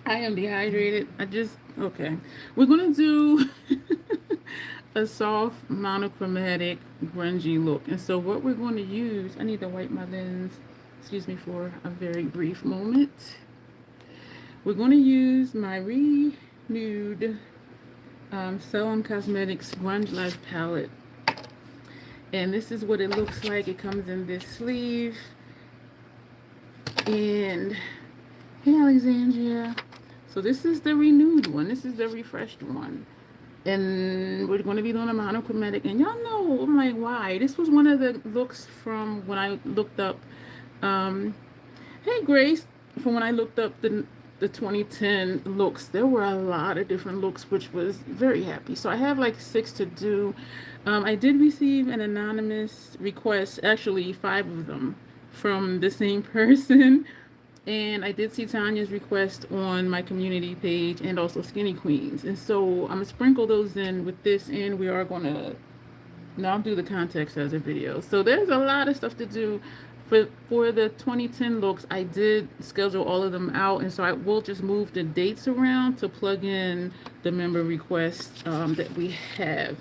I am dehydrated. Okay. We're going to do a soft monochromatic grungy look. And so what we're going to use, I need to wipe my lens, excuse me for a very brief moment. We're going to use my renewed Salon Cosmetics Grunge Life palette. And this is what it looks like. It comes in this sleeve. And hey, Alexandria. So this is the renewed one. This is the refreshed one. And we're going to be doing a monochromatic. And y'all know, I'm like, why? This was one of the looks from when I looked up. Um, hey, Grace. From when I looked up the 2010 looks, there were a lot of different looks, which was very happy. So I have like 6 to do. I did receive an anonymous request, actually 5 of them, from the same person. And I did see Tanya's request on my community page and also Skinny Queens. And so I'm going to sprinkle those in with this, and we are going to now do the context as a video. So there's a lot of stuff to do. For the 2010 looks, I did schedule all of them out, and so I will just move the dates around to plug in the member requests that we have.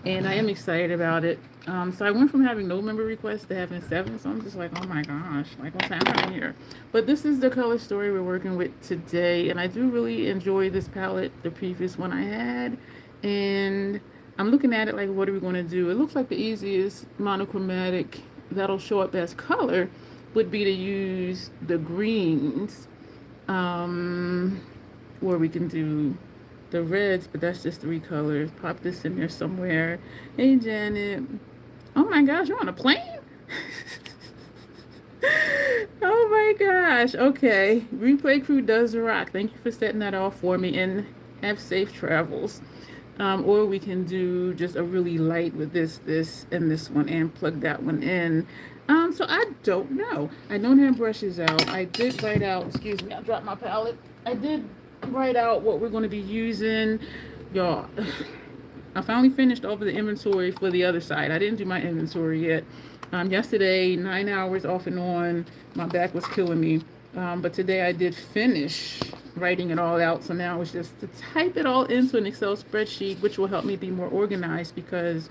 And I am excited about it. So I went from having no member requests to having 7. So I'm just like, oh my gosh, like what's happening here? But this is the color story we're working with today. And I do really enjoy this palette, the previous one I had. And I'm looking at it like, what are we going to do? It looks like the easiest monochromatic that'll show up as color would be to use the greens. Or we can do the reds, but that's just 3 colors. Pop this in there somewhere. Hey, Janet. Oh my gosh, you're on a plane? Oh my gosh. Okay. Replay crew does rock. Thank you for setting that off for me, and have safe travels. Or we can do just a really light with this, and this one, and plug that one in. So I don't know. I don't have brushes out. I did write out, excuse me, I dropped my palette. I did write out what we're going to be using. Y'all, I finally finished over the inventory for the other side. I didn't do my inventory yet. Yesterday, 9 hours off and on. My back was killing me. But today I did finish writing it all out. So now it's just to type it all into an Excel spreadsheet, which will help me be more organized, because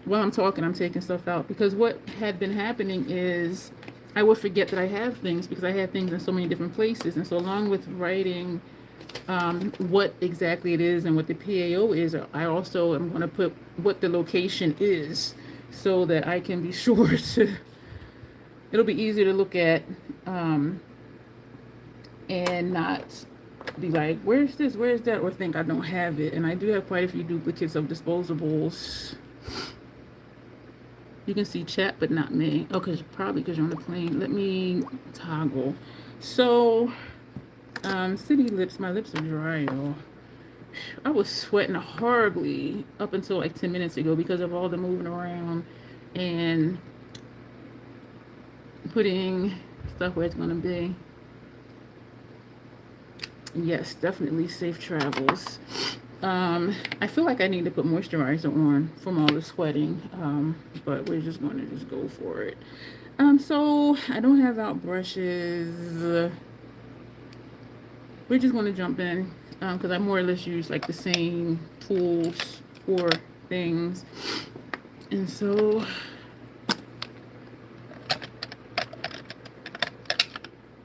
while I'm talking, I'm taking stuff out. Because what had been happening is I would forget that I have things, because I had things in so many different places. And so along with writing what exactly it is and what the PAO is, I also am going to put what the location is, so that I can be sure to, it'll be easier to look at, and not be like, where's this, where's that, or think I don't have it. And I do have quite a few duplicates of disposables. You can see chat, but not me. Oh, probably because you're on the plane. Let me toggle. So, city lips, my lips are dry, y'all. I was sweating horribly up until like 10 minutes ago because of all the moving around and putting stuff where it's going to be. Yes, definitely safe travels. I feel like I need to put moisturizer on from all the sweating, but we're just going to just go for it. So I don't have out brushes. We're just going to jump in, because I more or less use like the same tools for things. And so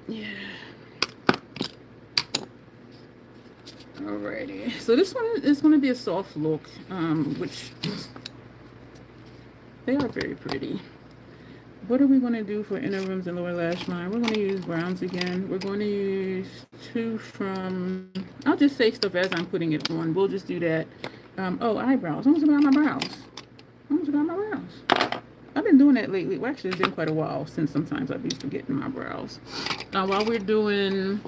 yeah. Alrighty. So this one is going to be a soft look, which they are very pretty. What are we going to do for inner rims and lower lash line? We're going to use browns again. We're going to use 2 from, I'll just say stuff as I'm putting it on. We'll just do that. Oh, eyebrows. I almost got my brows. I've been doing that lately. Well, actually, it's been quite a while since sometimes I've been forgetting my brows. While we're doing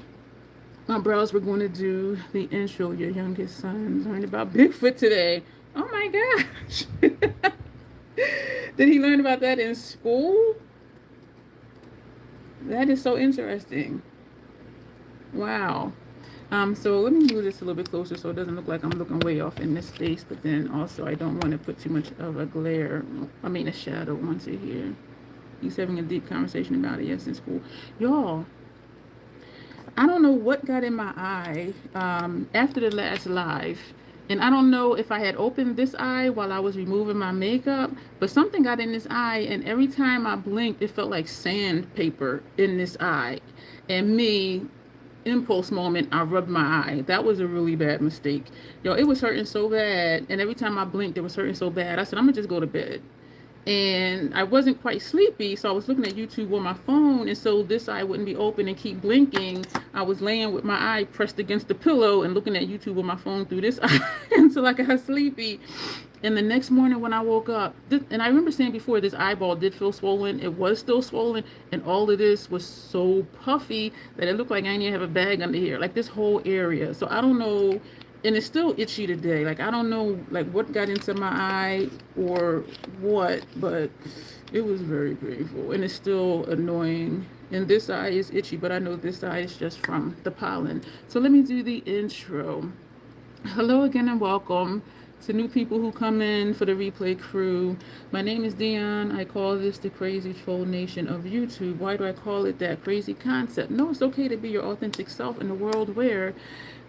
my brows, we're going to do the intro. Your youngest son learned about Bigfoot today. Oh my gosh. Did he learn about that in school? That is so interesting. Wow. So let me move this a little bit closer so it doesn't look like I'm looking way off in this space, but then also I don't want to put too much of a glare, a shadow onto here. He's having a deep conversation about it, yes, in school. Y'all, I don't know what got in my eye after the last live. And I don't know if I had opened this eye while I was removing my makeup, but something got in this eye, and every time I blinked, it felt like sandpaper in this eye. And me, impulse moment, I rubbed my eye. That was a really bad mistake. Yo, it was hurting so bad, and every time I blinked, it was hurting so bad. I said, I'm gonna just go to bed. And I wasn't quite sleepy, so I was looking at YouTube on my phone, and so this eye wouldn't be open and keep blinking. I was laying with my eye pressed against the pillow and looking at YouTube on my phone through this eye until I got sleepy. And the next morning when I woke up, and I remember saying before, this eyeball did feel swollen. It was still swollen, and all of this was so puffy that it looked like I didn't even have a bag under here, like this whole area. So I don't know, and it's still itchy today. Like I don't know, like what got into my eye or what, but it was very painful, and it's still annoying. And this eye is itchy, but I know this eye is just from the pollen. So let me do the intro. Hello again and welcome to new people who come in for the replay crew. My name is Dion. I call this the crazy troll nation of YouTube. Why do I call it that? Crazy concept. No, it's okay to be your authentic self in a world where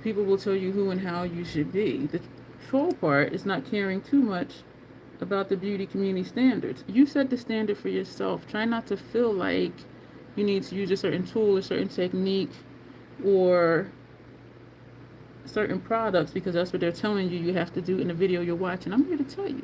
people will tell you who and how you should be. The troll part is not caring too much about the beauty community standards. You set the standard for yourself. Try not to feel like you need to use a certain tool, a certain technique, or certain products because that's what they're telling you have to do in the video you're watching. I'm here to tell you,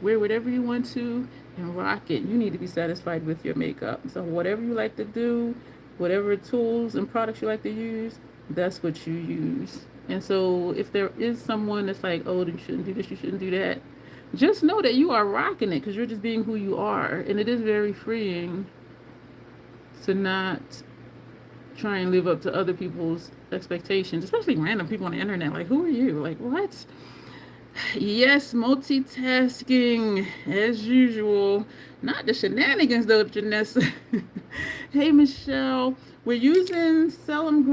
wear whatever you want to and rock it. You need to be satisfied with your makeup. So whatever you like to do, whatever tools and products you like to use, that's what you use. And so if there is someone that's like, oh, you shouldn't do this, you shouldn't do that, just know that you are rocking it because you're just being who you are. And it is very freeing to not try and live up to other people's expectations, especially random people on the internet. Like, who are you? Like, what? Yes, multitasking as usual. Not the shenanigans though, Janessa. Hey, Michelle. We're using Selim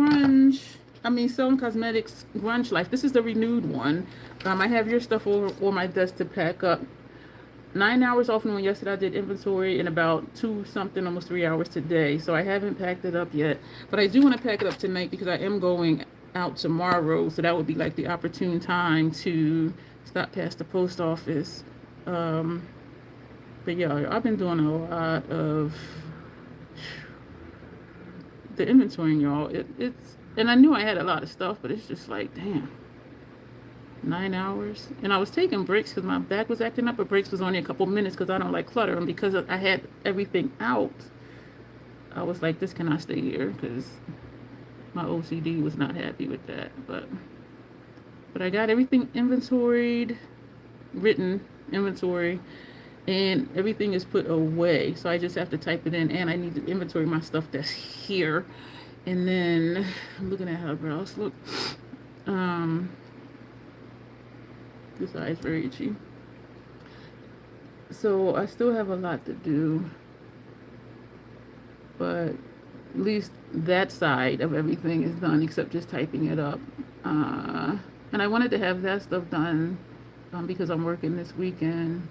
Cosmetics Grunge Life. This is the renewed one. I have your stuff over on my desk to pack up. 9 hours off and on yesterday. I did inventory in about 2 something, almost 3 hours today. So I haven't packed it up yet. But I do want to pack it up tonight because I am going out tomorrow. So that would be like the opportune time to stop past the post office. But yeah, I've been doing a lot of the inventory, y'all. It's and I knew I had a lot of stuff, but it's just like, damn. 9 hours. And I was taking breaks because my back was acting up, but breaks was only a couple minutes because I don't like clutter. And because I had everything out, I was like, this cannot stay here because my OCD was not happy with that. But I got everything inventoried, written inventory, and everything is put away. So I just have to type it in, and I need to inventory my stuff that's here. And then I'm looking at how the brows look. This eye is very itchy. So I still have a lot to do. But at least that side of everything is done except just typing it up. And I wanted to have that stuff done because I'm working this weekend.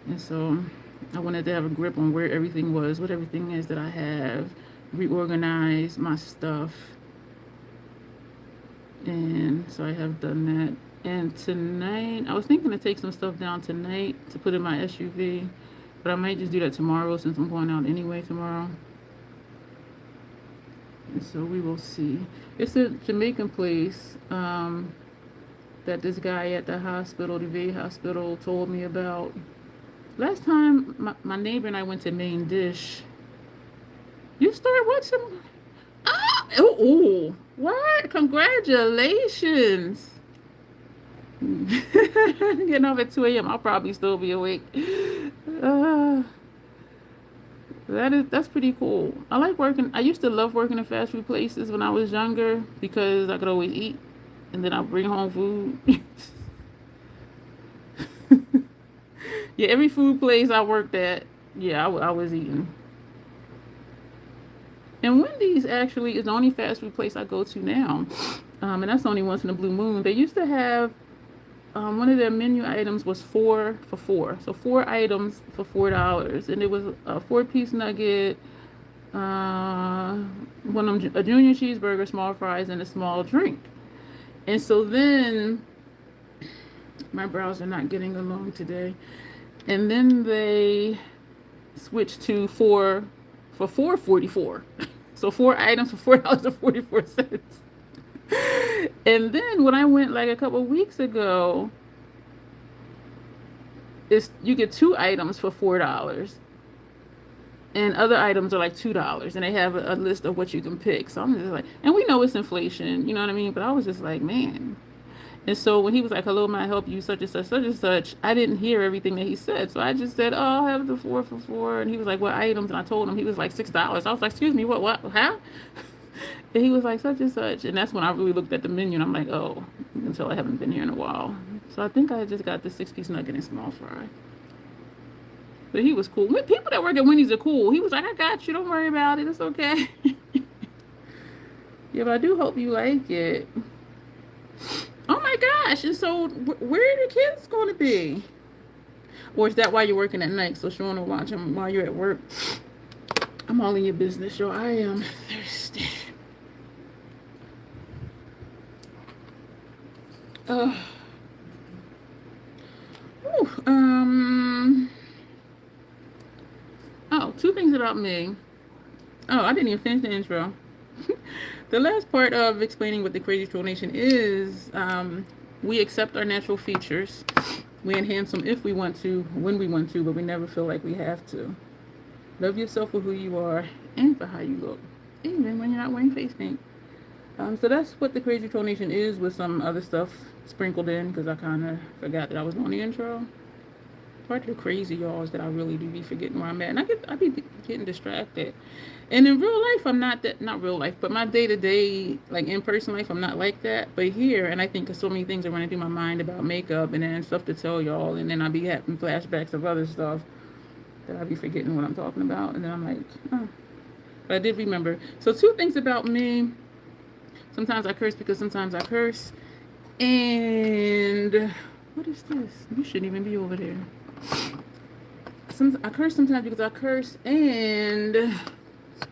And so I wanted to have a grip on where everything was, what everything is that I have, reorganize my stuff. And so I have done that. And tonight, I was thinking to take some stuff down tonight to put in my SUV, but I might just do that tomorrow since I'm going out anyway tomorrow. And so we will see. It's a Jamaican place that this guy at the hospital, the VA hospital, told me about. Last time my neighbor and I went to Main Dish. You start watching? Oh, what? Congratulations. Getting off at 2 a.m. I'll probably still be awake. That's pretty cool. I like working. I used to love working in fast food places when I was younger because I could always eat, and then I'll bring home food. Yeah, every food place I worked at, yeah, I was eating. And Wendy's actually is the only fast food place I go to now, and that's only once in a blue moon. They used to have. One of their menu items was 4 for $4. So 4 items for $4. And it was a 4-piece nugget, one of them, a junior cheeseburger, small fries, and a small drink. And so then my brows are not getting along today. And then they switched to four for $4.44. So 4 items for $4.44. And then when I went like a couple weeks ago, you get 2 items for $4. And other items are like $2, and they have a list of what you can pick. So I'm just like, and we know it's inflation, you know what I mean? But I was just like, man. And so when he was like, hello, may I help you, such and such, such and such, I didn't hear everything that he said. So I just said, oh, I'll have the 4 for $4. And he was like, what items? And I told him. He was like, $6. I was like, excuse me, what, how? And he was like, such and such. And that's when I really looked at the menu, and I'm like, oh, until I haven't been here in a while. So I think I just got the 6-piece nugget and small fry. But he was cool. People that work at Wendy's are cool. He was like, I got you. Don't worry about it. It's okay. Yeah, but I do hope you like it. Oh my gosh. And so where are the kids going to be? Or is that why you're working at night? So Sean will watch them while you're at work. I'm all in your business, yo. I am thirsty. Oh, 2 things about me. Oh, I didn't even finish the intro. The last part of explaining what the Crazy Troll Nation is, we accept our natural features. We enhance them if we want to, when we want to, but we never feel like we have to. Love yourself for who you are and for how you look, even when you're not wearing face paint. So that's what the Crazy Troll Nation is, with some other stuff sprinkled in, because I kind of forgot that I was on the intro. Part of the crazy, y'all, is that I really do be forgetting where I'm at, and I be getting distracted. And in real life, I'm not real life, but my day-to-day, like in-person life, I'm not like that. But here, and I think so many things are running through my mind about makeup and then stuff to tell y'all, and then I be having flashbacks of other stuff that I be forgetting what I'm talking about, and then I'm like, oh. But I did remember. So 2 things about me. Sometimes I curse because sometimes I curse. And what is this? You shouldn't even be over there. I curse sometimes because I curse, and there's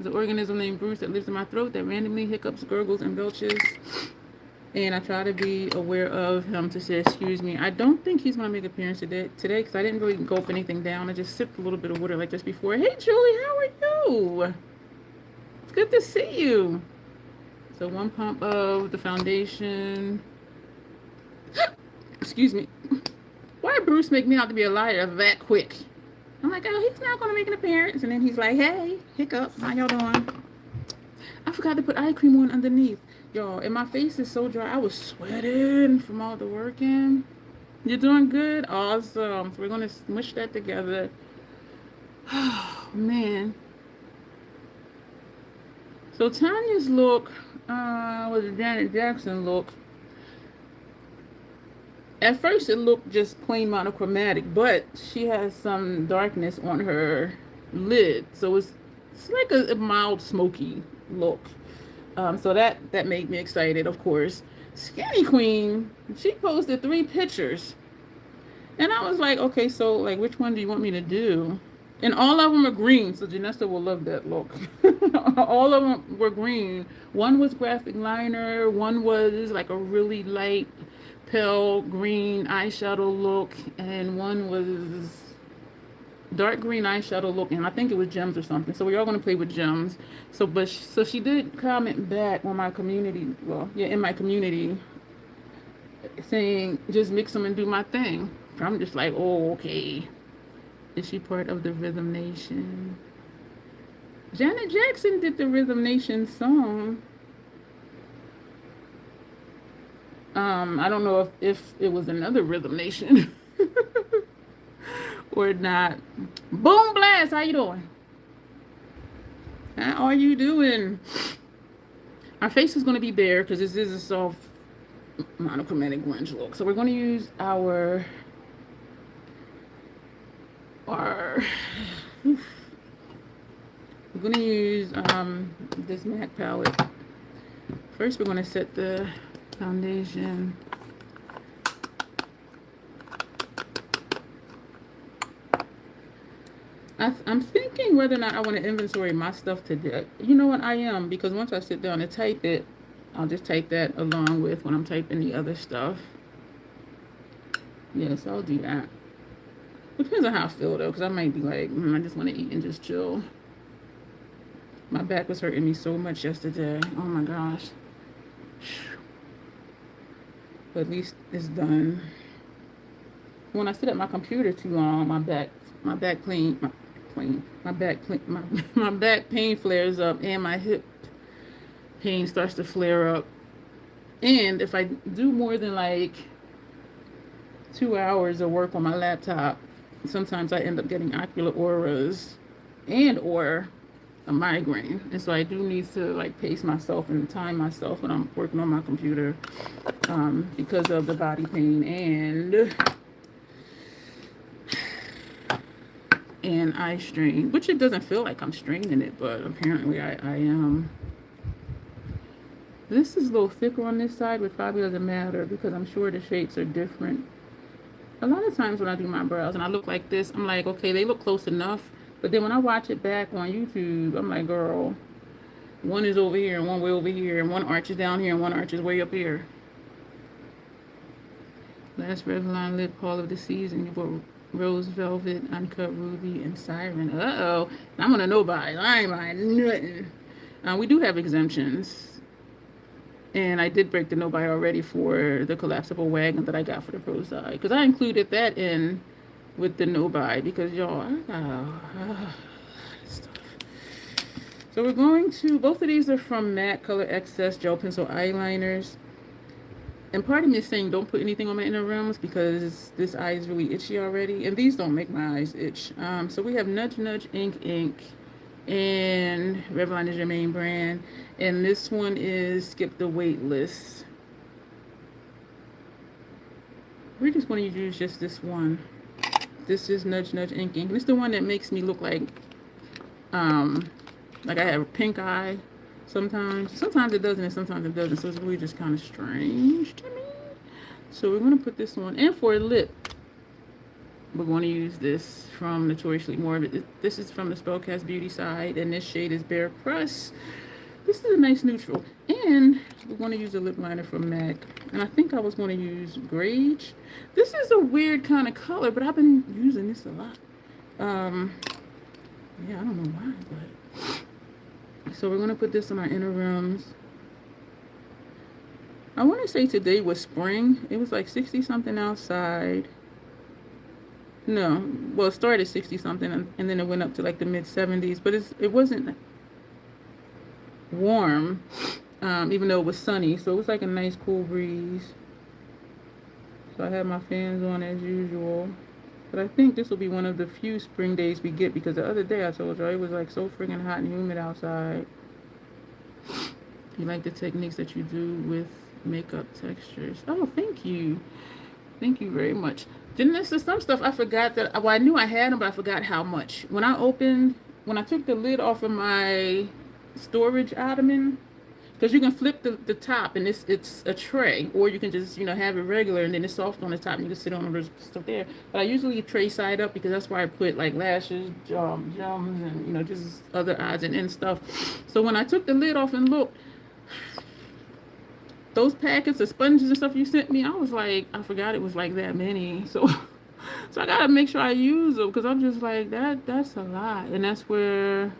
an organism named Bruce that lives in my throat that randomly hiccups, gurgles, and belches. And I try to be aware of him to say, excuse me. I don't think he's going to make an appearance today because I didn't really gulp anything down. I just sipped a little bit of water like just before. Hey, Julie, how are you? It's good to see you. So 1 pump of the foundation. Excuse me. Why did Bruce make me out to be a liar that quick? I'm like, oh, he's not going to make an appearance. And then he's like, hey, hiccup, how y'all doing? I forgot to put eye cream on underneath. Y'all, and my face is so dry. I was sweating from all the working. You're doing good? Awesome. So we're going to smush that together. Oh, man. So Tanya's look was a Janet Jackson look. At first it looked just plain monochromatic, but she has some darkness on her lid. So it's like a mild smoky look. So that made me excited, of course. Skinny Queen, she posted 3 pictures. And I was like, okay, so like which one do you want me to do? And all of them are green, so Janessa will love that look. All of them were green. One was graphic liner, one was like a really light pale green eyeshadow look, and one was dark green eyeshadow look, and I think it was gems or something. So we're all going to play with gems. So she did comment back on my community, in my community, saying just mix them and do my thing. I'm just like, oh, okay. Is she part of the Rhythm Nation? Janet Jackson did the Rhythm Nation song. I don't know if it was another Rhythm Nation or not. Boom Blast, how you doing? How are you doing? Our face is going to be bare because this is a soft monochromatic grunge look. So we're going to use we're going to use this MAC palette. First, we're going to set the foundation. I'm thinking whether or not I want to inventory my stuff today. You know what, I am, because once I sit down and type it, I'll just type that along with when I'm typing the other stuff. Yes, I'll do that. Depends on how I feel though, because I might be like, I just want to eat and just chill. My back was hurting me so much yesterday. Oh my gosh. But at least it's done. When I sit at my computer too long, my back pain flares up, and my hip pain starts to flare up. And if I do more than like 2 hours of work on my laptop, sometimes I end up getting ocular auras and or a migraine. And so I do need to like pace myself and time myself when I'm working on my computer, because of the body pain and eye strain, which it doesn't feel like I'm straining it, but apparently I am. This is a little thicker on this side, which probably doesn't matter because I'm sure the shapes are different. A lot of times when I do my brows and I look like this, I'm like, okay, they look close enough. But then when I watch it back on YouTube, I'm like, girl, one is over here and one way over here, and one arch is down here and one arch is way up here. Last Revlon lip haul of the season, you bought Rose Velvet, Uncut Ruby, and Siren. Uh-oh. I'm gonna know by it. I ain't buying nothing. We do have exemptions. And I did break the no buy already for the collapsible wagon that I got for the pro side. Because I included that in with the no buy. Because, y'all, I got a lot of stuff. So we're going to, both of these are from MAC Color Excess Gel Pencil Eyeliners. And part of me is saying don't put anything on my inner rims because this eye is really itchy already. And these don't make my eyes itch. So we have Nudge Nudge Ink. And Revlon is your main brand. And this one is Skip the Wait List. We're just going to use just this one. This is Nudge Nudge Inking. This is the one that makes me look like I have a pink eye sometimes. Sometimes it doesn't and sometimes it doesn't. So it's really just kind of strange to me. So we're going to put this one. And for a lip, we're going to use this from Notoriously Morbid. This is from the Spellcast Beauty side, and this shade is Bare Crust. This is a nice neutral. And we're going to use a lip liner from MAC. And I think I was going to use Grage. This is a weird kind of color, but I've been using this a lot. Yeah, I don't know why, but... So we're going to put this on our inner rims. I want to say today was spring. It was like 60-something outside. No, well, it started 60-something, and then it went up to like the mid-70s. But it wasn't warm, even though it was sunny. So it was like a nice cool breeze. So I had my fans on as usual. But I think this will be one of the few spring days we get, because the other day I told you it was like so friggin' hot and humid outside. You like the techniques that you do with makeup textures. Oh, thank you. Thank you very much. Then this is some stuff I forgot that, well, I knew I had them, but I forgot how much. When I took the lid off of my storage ottoman, because you can flip the top and it's a tray, or you can just, have it regular and then it's soft on the top and you can sit on the stuff there. But I usually tray side up because that's where I put like lashes, gems, and, just other odds and end stuff. So when I took the lid off and looked, those packets of sponges and stuff you sent me, I was like, I forgot it was like that many. So I gotta make sure I use them, because I'm just like, that's a lot. And that's where,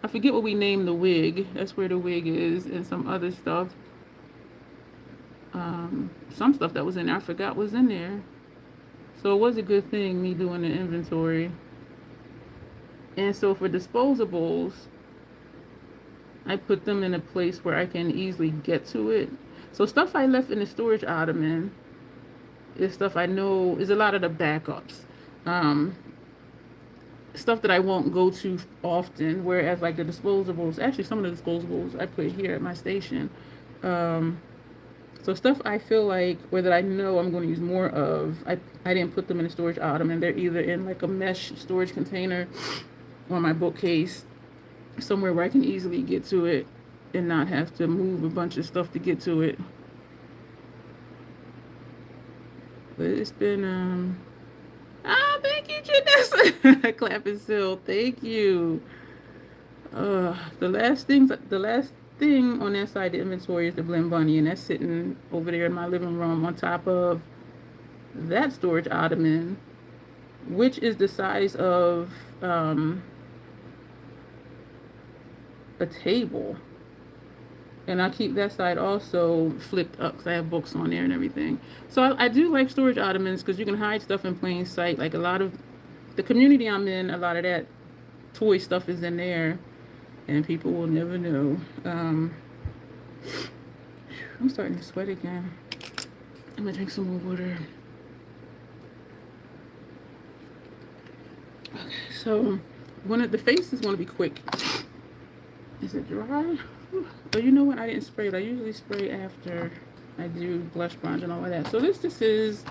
I forget what we named the wig. That's where the wig is, and some other stuff. Some stuff that was in there I forgot was in there. So it was a good thing me doing the inventory. And so for disposables, I put them in a place where I can easily get to it. So stuff I left in the storage ottoman is stuff I know is a lot of the backups. Stuff that I won't go to often, whereas like the disposables, actually some of the disposables I put here at my station. So stuff I feel like, or that I know I'm going to use more of, I didn't put them in a storage ottoman. They're either in like a mesh storage container or my bookcase, somewhere where I can easily get to it and not have to move a bunch of stuff to get to it. But it's been thank you, Janessa. Clapping still. Thank you. The last thing on that side of the inventory is the Blend Bunny, and that's sitting over there in my living room on top of that storage ottoman, which is the size of a table. And I keep that side also flipped up because I have books on there and everything. So I do like storage ottomans because you can hide stuff in plain sight. Like a lot of the community I'm in, a lot of that toy stuff is in there, and people will never know. I'm starting to sweat again. I'm gonna drink some more water. Okay, so the face is gonna be quick. Is it dry? But you know what? I didn't spray it. I usually spray after I do blush, bronze, and all of that. So this is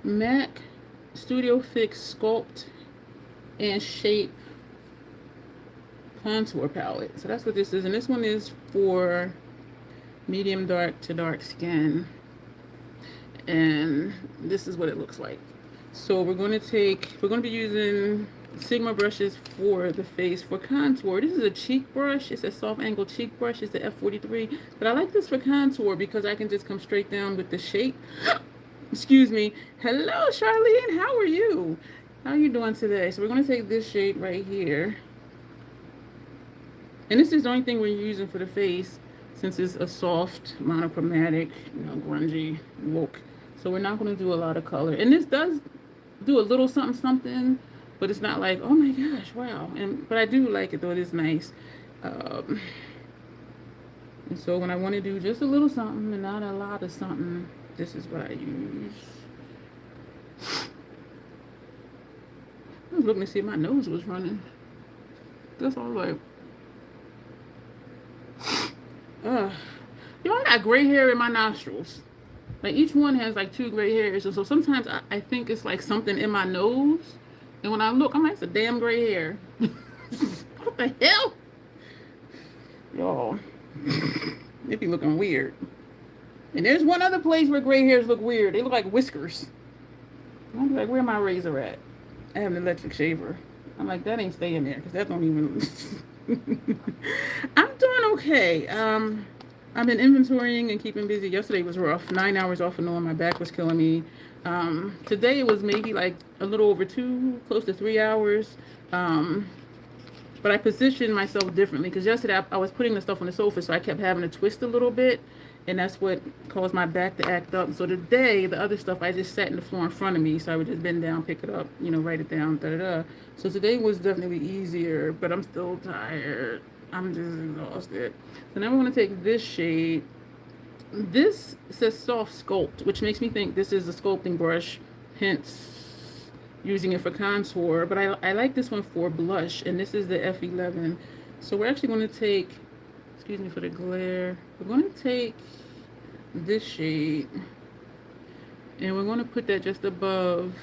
MAC Studio Fix Sculpt and Shape Contour Palette. So that's what this is. And this one is for medium dark to dark skin. And this is what it looks like. So we're going to be using Sigma brushes for the face for contour. This is a cheek brush. It's a soft angle cheek brush. It's the F43. But I like this for contour because I can just come straight down with the shape. Excuse me. Hello, Charlene. How are you? How are you doing today? So we're going to take this shade right here. And this is the only thing we're using for the face since it's a soft, monochromatic, grungy look. So we're not going to do a lot of color. And this does do a little something, but it's not like, oh my gosh, wow. But I do like it though. It is nice. And so when I want to do just a little something and not a lot of something, this is what I use. I was looking to see if my nose was running. That's all right. I got gray hair in my nostrils. Like each one has like 2 gray hairs. So sometimes I think it's like something in my nose. And when I look, I'm like, it's a damn gray hair. What the hell? Y'all, it be looking weird. And there's one other place where gray hairs look weird. They look like whiskers. I'm like, where my razor at? I have an electric shaver. I'm like, that ain't staying there because that don't even... I'm doing okay. I've been inventorying and keeping busy. Yesterday was rough. 9 hours off and on. My back was killing me. Today it was maybe like a little over 2, close to 3 hours. But I positioned myself differently because yesterday I was putting the stuff on the sofa, so I kept having to twist a little bit, and that's what caused my back to act up. So today, the other stuff, I just sat in the floor in front of me, so I would just bend down, pick it up, write it down, da-da-da. So today was definitely easier, but I'm still tired. I'm just exhausted. So now we're going to take this shade. This says Soft Sculpt, which makes me think this is a sculpting brush, hence using it for contour. But I like this one for blush, and this is the F11. So we're actually going to take, excuse me for the glare, we're going to take this shade, and we're going to put that just above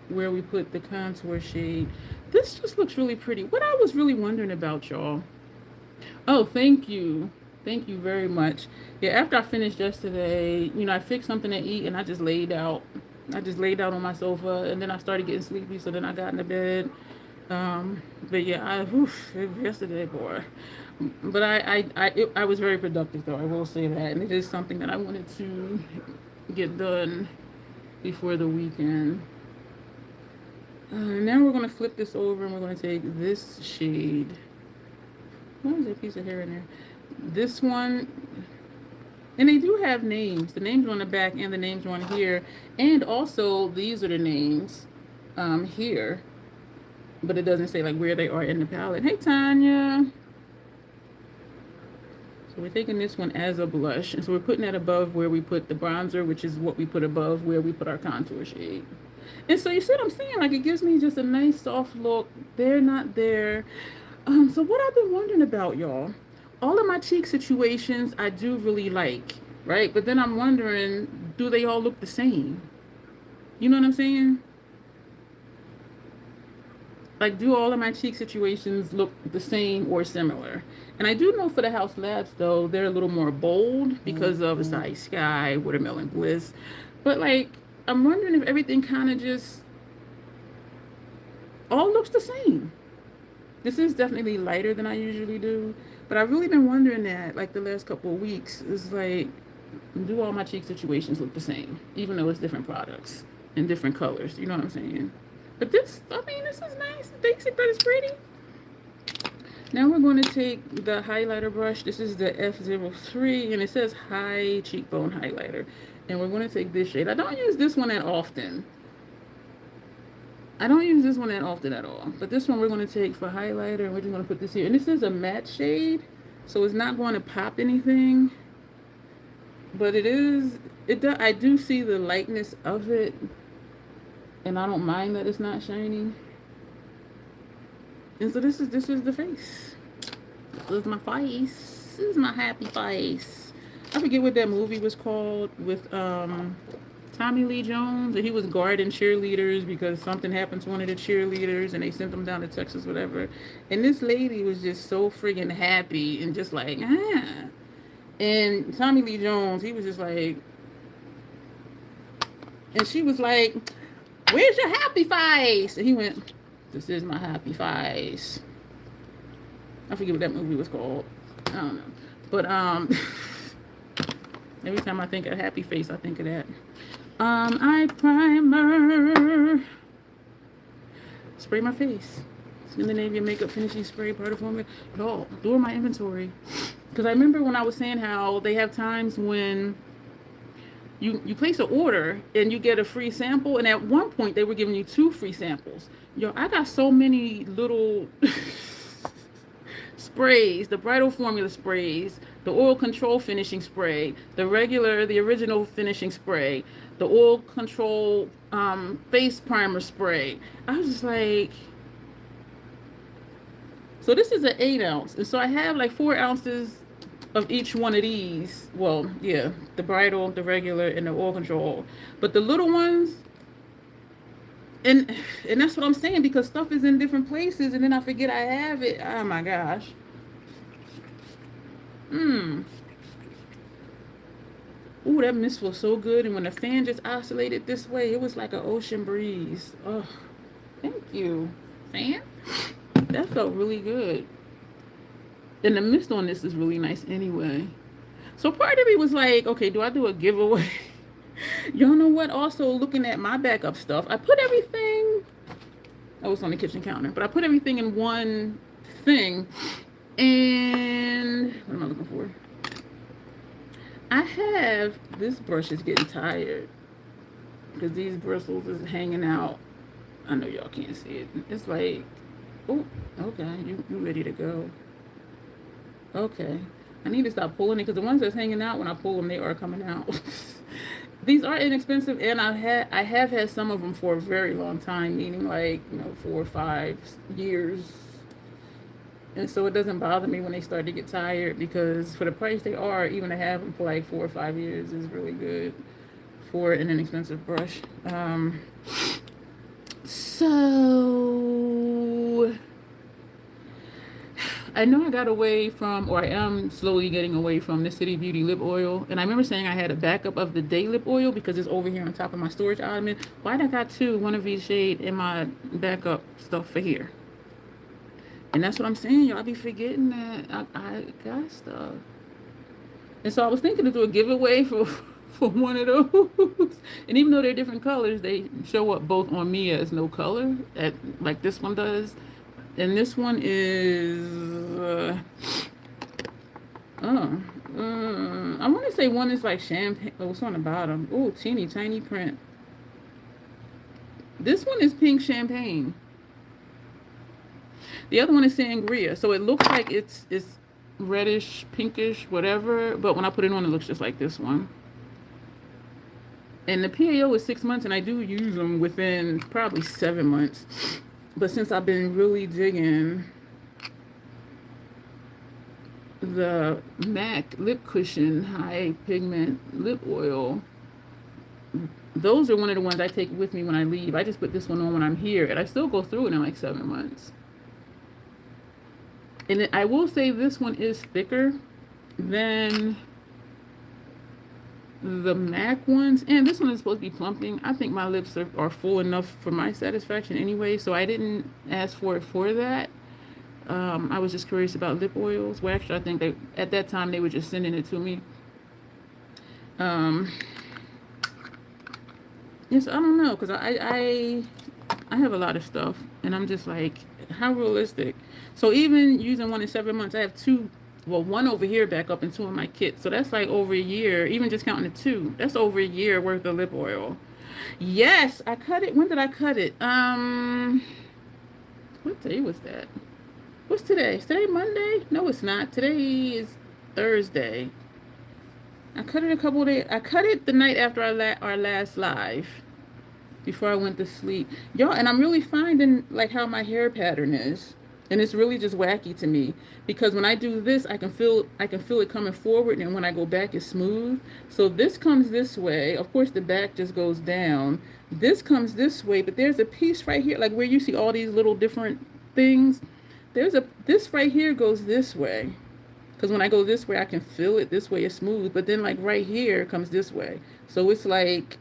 where we put the contour shade. This just looks really pretty. What I was really wondering about, y'all. Oh, thank you. Thank you very much. Yeah, after I finished yesterday, I fixed something to eat and I just laid out. I just laid out on my sofa and then I started getting sleepy, so then I got into bed. But yeah, yesterday, boy. But I was very productive though, I will say that. And it is something that I wanted to get done before the weekend. Now we're going to flip this over and we're going to take this shade. Why is there a piece of hair in there? This one, and they do have names. The names are on the back and the names are on here. And also, these are the names here. But it doesn't say like where they are in the palette. Hey, Tanya. So we're taking this one as a blush. And so we're putting that above where we put the bronzer, which is what we put above where we put our contour shade. And so you see what I'm saying? Like, it gives me just a nice soft look. They're not there. So what I've been wondering about, y'all, all of my cheek situations I do really like, right? But then I'm wondering, do they all look the same? You know what I'm saying? Like, do all of my cheek situations look the same or similar? And I do know for the House Labs, though, they're a little more bold because of Acai Sky, Watermelon Bliss. But, like, I'm wondering if everything kind of just all looks the same. This is definitely lighter than I usually do, but I've really been wondering that like the last couple of weeks. Is like, do all my cheek situations look the same, even though it's different products and different colors? You know what I'm saying? But this, I mean, this is nice, basic, but it's pretty. Now we're going to take the highlighter brush. This is the F03, and it says high cheekbone highlighter. And we're going to take this shade. I don't use this one that often. I don't use this one that often at all. But this one we're going to take for highlighter, and we're just going to put this here. And this is a matte shade, so it's not going to pop anything. But it is, I do see the lightness of it, and I don't mind that it's not shiny. And so this is the face. This is my face. This is my happy face. I forget what that movie was called with Tommy Lee Jones, and he was guarding cheerleaders because something happened to one of the cheerleaders and they sent them down to Texas, whatever. And this lady was just so friggin' happy and just like, ah. And Tommy Lee Jones, he was just like, and she was like, where's your happy face? And he went, this is my happy face. I forget what that movie was called. I don't know. But every time I think of happy face, I think of that. Eye primer. Spray my face. Scandinavian makeup finishing spray, part of formula. Y'all, during my inventory. Because I remember when I was saying how they have times when you place an order and you get a free sample, and at one point they were giving you 2 free samples. Yo, I got so many little sprays, the bridal formula sprays, the oil control finishing spray, the original finishing spray, the oil control face primer spray. I was just like, so this is an 8 ounce, and so I have like 4 ounces of each one of these. Well, yeah, the bridal, the regular, and the oil control. But the little ones, and that's what I'm saying, because stuff is in different places, and then I forget I have it. Oh my gosh. Ooh, that mist was so good, and when the fan just oscillated this way, it was like an ocean breeze. Oh, thank you, fan. That felt really good. And the mist on this is really nice anyway. So part of me was like, okay, do I do a giveaway? Y'all know what? Also, looking at my backup stuff, I put everything, oh, it's on the kitchen counter, but I put everything in one thing. And what am I looking for? I have, this brush is getting tired because these bristles is hanging out. I know y'all can't see it. It's like, oh, okay, you ready to go. Okay, I need to stop pulling it because the ones that's hanging out, when I pull them, they are coming out. These are inexpensive, and I have had some of them for a very long time, meaning like, 4 or 5 years. And so it doesn't bother me when they start to get tired, because for the price they are, even to have them for like 4 or 5 years is really good for an inexpensive brush. So I know I got away from, or I am slowly getting away from, the City Beauty lip oil. And I remember saying I had a backup of the day lip oil because it's over here on top of my storage ottoman. Why'd I got 2, one of each shade in my backup stuff for here? And that's what I'm saying, y'all. I be forgetting that I got stuff. And so I was thinking to do a giveaway for one of those. And even though they're different colors, they show up both on me as no color, like this one does. And this one is, I want to say one is like champagne. Oh, it's on the bottom. Oh, teeny tiny print. This one is pink champagne. The other one is sangria. So it looks like it's reddish, pinkish, whatever. But when I put it on, it looks just like this one. And the PAO is 6 months, and I do use them within probably 7 months. But since I've been really digging the MAC Lip Cushion High Pigment Lip Oil, those are one of the ones I take with me when I leave. I just put this one on when I'm here, and I still go through it in like 7 months. And I will say this one is thicker than the MAC ones, and this one is supposed to be plumping. I think my lips are full enough for my satisfaction anyway, so I didn't ask for it for that. I was just curious about lip oils. Well, actually, I think they at that time they were just sending it to me. Um, yes, I don't know, because I have a lot of stuff, and I'm just like, how realistic? So even using one in 7 months, I have two, well, one over here back up and two in my kit. So that's like over a year, even just counting the two. That's over a year worth of lip oil. Yes, I cut it. When did I cut it? What day was that? What's today? Is today Monday? No, it's not. Today is Thursday. I cut it a couple of days. I cut it the night after our last live, before I went to sleep. Y'all, and I'm really finding like how my hair pattern is. And it's really just wacky to me, because when I do this, I can feel it coming forward, and when I go back it's smooth. So this comes this way. Of course the back just goes down. This comes this way, but there's a piece right here, like where you see all these little different things. This right here goes this way. Because when I go this way, I can feel it. This way is smooth, but then like right here comes this way. So it's like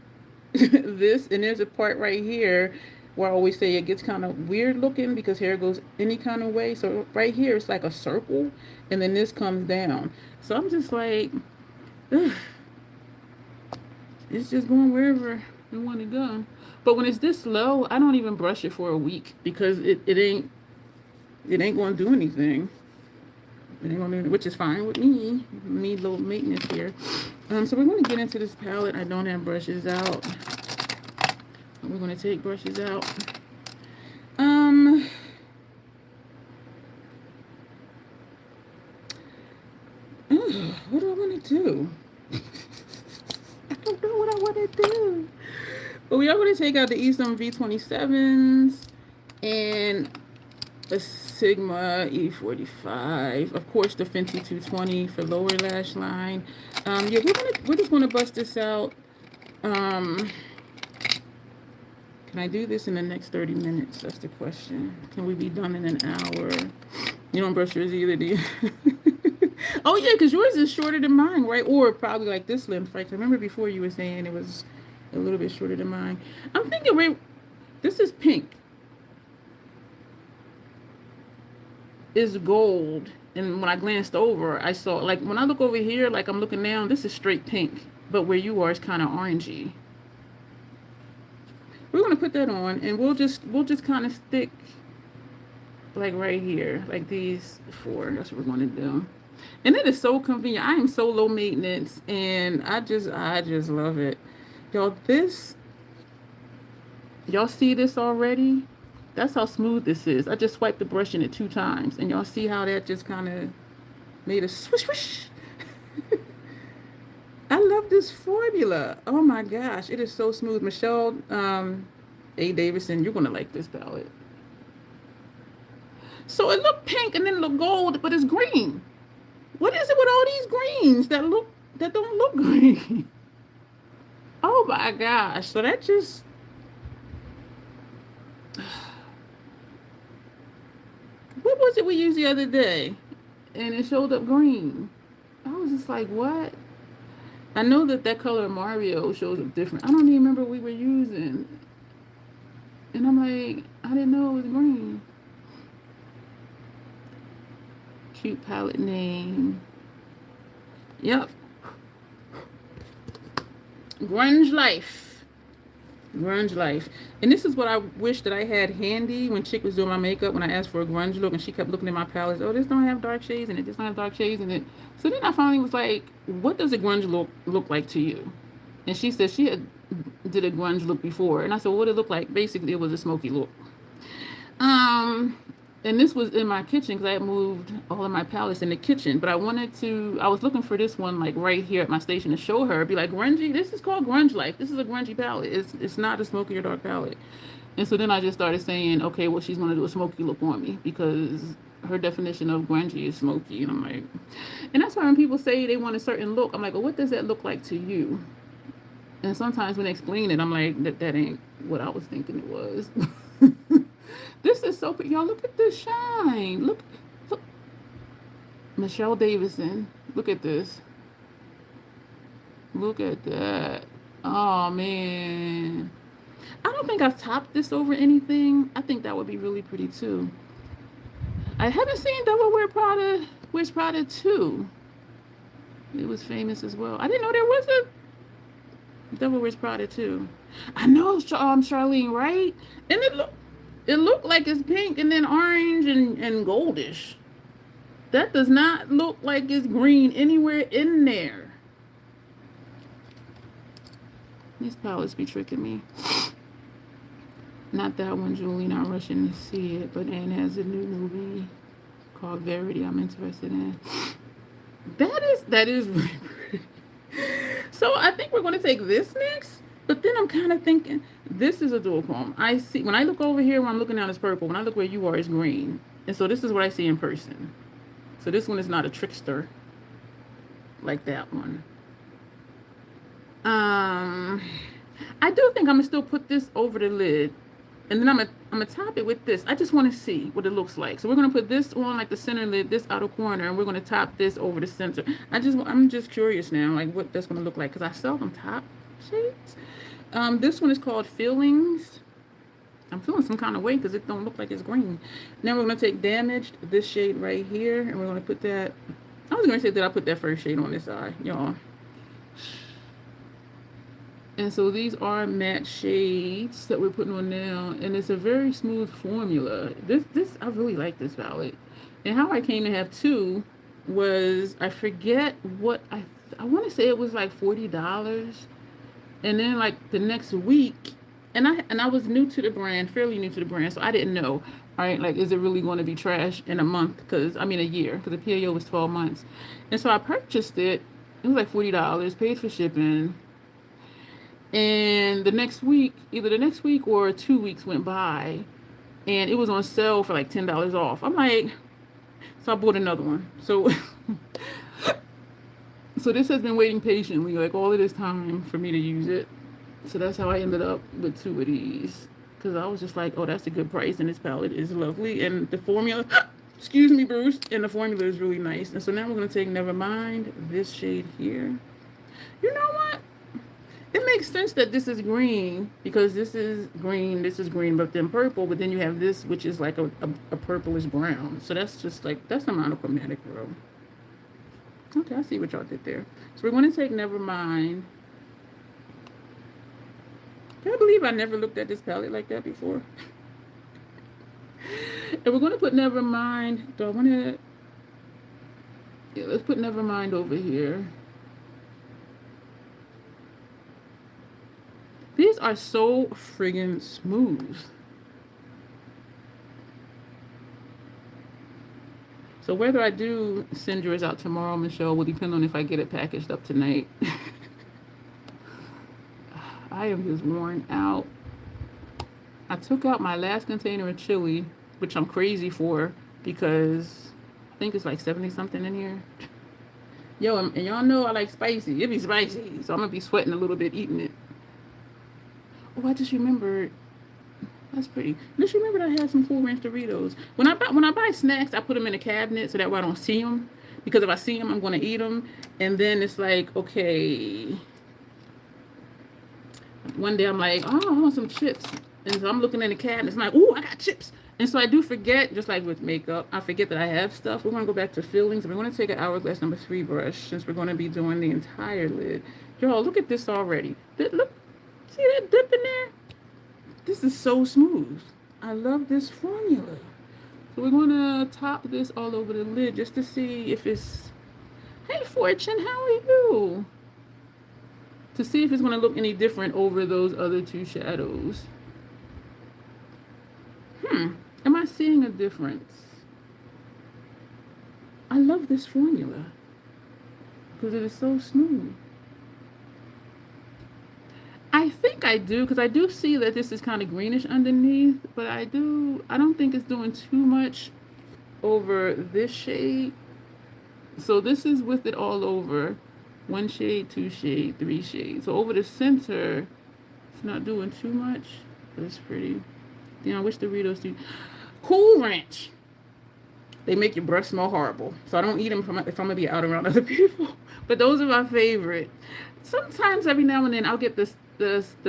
this, and there's a part right here where I always say it gets kind of weird looking because hair goes any kind of way. So right here it's like a circle, and then this comes down. So I'm just like, ugh, it's just going wherever I want to go. But when it's this low, I don't even brush it for a week, because it ain't going to do anything. It ain't gonna do, which is fine with me. Need a little maintenance here. So we're going to get into this palette. I don't have brushes out. We're going to take brushes out. What do I want to do? I don't know what I want to do. But we are going to take out the Eastern V27s and a Sigma E45. Of course, the Fenty 220 for lower lash line. Yeah, we're just going to bust this out. Can I do this in the next 30 minutes? That's the question. Can we be done in an hour? You don't brush yours either, do you? Oh, yeah, because yours is shorter than mine, right? Or probably like this length, right? I remember before you were saying it was a little bit shorter than mine. I'm thinking, wait, this is pink. Is gold. And when I glanced over, I saw, like, when I look over here, like I'm looking down, this is straight pink. But where you are is kind of orangey. We're going to put that on, and we'll just kind of stick like right here, like these four. That's what we're going to do. And it is so convenient. I am so low maintenance, and I just love it. Y'all, y'all see this already? That's how smooth this is. I just swiped the brush in it 2 times, and y'all see how that just kind of made a swish swish. I love this formula. Oh my gosh, it is so smooth. Michelle A. Davison, you're gonna like this palette. So it looked pink and then it looked gold, but it's green. What is it with all these greens that don't look green? Oh my gosh. So that just, what was it we used the other day? And it showed up green. I was just like, what? I know that color Mario shows up different. I don't even remember what we were using. And I'm like, I didn't know it was green. Cute palette name. Yep. Grunge Life. Grunge Life. And this is what I wish that I had handy when Chick was doing my makeup, when I asked for a grunge look, and she kept looking at my palettes. Oh, this don't have dark shades in it. This don't have dark shades in it. So then I finally was like, what does a grunge look like to you? And she said she had did a grunge look before. And I said, well, what did it look like? Basically, it was a smoky look. And this was in my kitchen, because I had moved all of my palettes in the kitchen. But I was looking for this one like right here at my station to show her. Be like, grungy, this is called Grunge Life. This is a grungy palette. It's not a smoky or dark palette. And so then I just started saying, okay, well, she's going to do a smoky look on me, because her definition of grungy is smoky. And I'm like, and that's why when people say they want a certain look, I'm like, well, what does that look like to you? And sometimes when they explain it, I'm like, that ain't what I was thinking it was. This is so pretty. Y'all, look at this shine. Look. Michelle Davison. Look at this. Look at that. Oh, man. I don't think I've topped this over anything. I think that would be really pretty, too. I haven't seen Devil Wears Prada 2. It was famous as well. I didn't know there was a Devil Wears Prada 2. I know Charlene, right? And it looked like it's pink and then orange and goldish. That does not look like it's green anywhere in there. These palettes be tricking me. Not that one, Julie. Not rushing to see it. But Anne has a new movie called Verity I'm interested in. That is really pretty. So I think we're going to take this next. But then I'm kind of thinking, this is a duochrome. I see, when I look over here, when I'm looking down, it's purple. When I look where you are, it's green. And so this is what I see in person. So this one is not a trickster like that one. I do think I'm going to still put this over the lid. And then I'm gonna top it with this. I just want to see what it looks like. So we're gonna put this on like the center lid, this outer corner, and we're gonna top this over the center. I'm just curious now, like what that's gonna look like, because I seldom top shades. This one is called Feelings. I'm feeling some kind of way because it don't look like it's green. Now we're gonna take Damaged, this shade right here, and we're gonna put that. I was gonna say that I put that first shade on this side, y'all. And so these are matte shades that we're putting on now, and it's a very smooth formula. This I really like this palette. And how I came to have two was, I forget what I want to say it was like $40. And then like the next week, and I was new to the brand, fairly new to the brand, so I didn't know, all right, like, is it really going to be trash in a month? Because I mean a year, because the PAO was 12 months. And so I purchased it. It was like $40, paid for shipping. And the next week, either the next week or 2 weeks went by, and it was on sale for like $10 off. I'm like, so I bought another one. So, so this has been waiting patiently, like all of this time for me to use it. So that's how I ended up with two of these. Because I was just like, oh, that's a good price, and this palette is lovely. And the formula, excuse me, Bruce, and the formula is really nice. And so now we're going to take Nevermind, this shade here. You know what? It makes sense that this is green, because this is green, but then purple, but then you have this, which is like a purplish brown. So that's just like, that's a monochromatic row. Okay, I see what y'all did there. So we're going to take Nevermind. Can I believe I never looked at this palette like that before? And we're going to put Nevermind. Do I want to? Yeah, let's put Nevermind over here. These are so friggin' smooth. So whether I do send yours out tomorrow, Michelle, will depend on if I get it packaged up tonight. I am just worn out. I took out my last container of chili, which I'm crazy for, because I think it's like 70 something in here. Yo, and y'all know I like spicy. It be spicy, so I'm gonna be sweating a little bit eating it. Oh, I just remembered. That's pretty. I just remembered I had some Cool Ranch Doritos. When I buy snacks, I put them in a cabinet so that way I don't see them. Because if I see them, I'm going to eat them. And then it's like, okay. One day I'm like, oh, I want some chips. And so I'm looking in the cabinet. It's like, ooh, I got chips. And so I do forget, just like with makeup, I forget that I have stuff. We're going to go back to Feelings. We're going to take an Hourglass number 3 brush, since we're going to be doing the entire lid. Y'all, look at this already. Look. See that dip in there? This is so smooth. I love this formula. So we're going to top this all over the lid just to see if it's... Hey, Fortune, how are you? To see if it's going to look any different over those other two shadows. Am I seeing a difference? I love this formula because it is so smooth. I think I do, because I do see that this is kind of greenish underneath, but I don't think it's doing too much over this shade. So this is with it all over. 1 shade, 2 shade, 3 shades. So over the center, it's not doing too much, but it's pretty. Then I wish Doritos do. Cool Ranch. They make your breath smell horrible. So I don't eat them if I'm gonna be out around other people. But those are my favorite. Sometimes every now and then I'll get the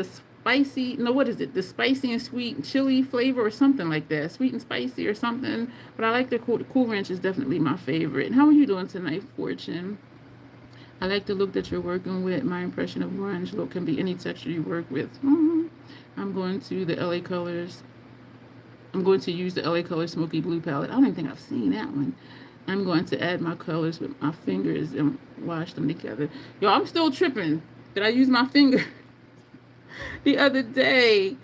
spicy, no, what is it? The spicy and sweet chili flavor or something like that. Sweet and spicy or something. But I like the Cool Ranch is definitely my favorite. And how are you doing tonight, Fortune? I like the look that you're working with. My impression of grunge look can be any texture you work with. I'm going to the LA Colors. I'm going to use the LA Colors Smoky Blue palette. I don't even think I've seen that one. I'm going to add my colors with my fingers and wash them together. Yo, I'm still tripping. Did I use my finger the other day?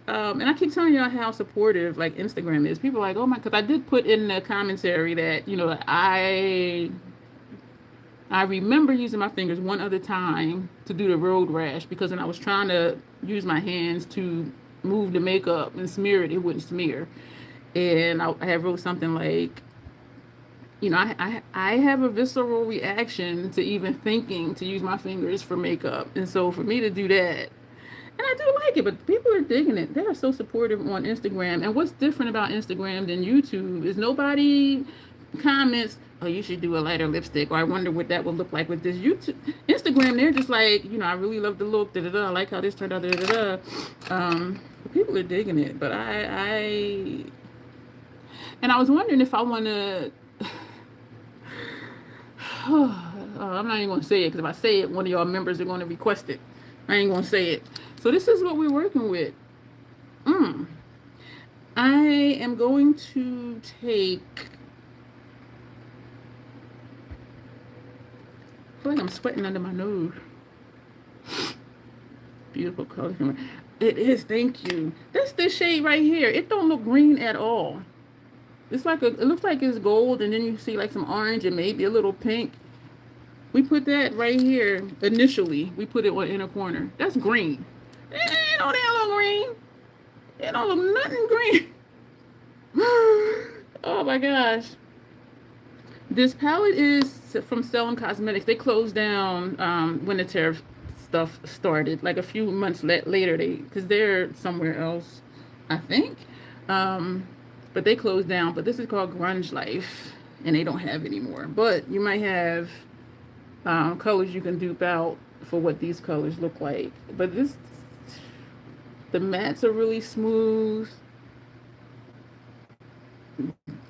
And I keep telling y'all how supportive like Instagram is. People are like, oh my, because I did put in the commentary that, you know, I remember using my fingers one other time to do the road rash, because when I was trying to use my hands to move the makeup and smear it, it wouldn't smear. And I had wrote something like, you know, I have a visceral reaction to even thinking to use my fingers for makeup. And so for me to do that, and I do like it, but people are digging it. They are so supportive on Instagram. And what's different about Instagram than YouTube is nobody comments, oh, you should do a lighter lipstick, or I wonder what that would look like with this. YouTube, Instagram, they're just like, you know, I really love the look, I like how this turned out, people are digging it, but and I was wondering if I want to, I'm not even going to say it, because if I say it, one of y'all members are going to request it. I ain't going to say it. So this is what we're working with. I am going to take, I feel like I'm sweating under my nose. Beautiful color. It is, thank you. That's this shade right here. It don't look green at all. It's like it looks like it's gold, and then you see like some orange and maybe a little pink. We put that right here initially. We put it on the inner corner. That's green. It don't look green. It don't look nothing green. Oh my gosh. This palette is from Selling Cosmetics. They closed down when the tariff stuff started, like a few months later. Because they're somewhere else, I think. But they closed down. But this is called Grunge Life, and they don't have anymore. But you might have colors you can dupe out for what these colors look like. But the mattes are really smooth.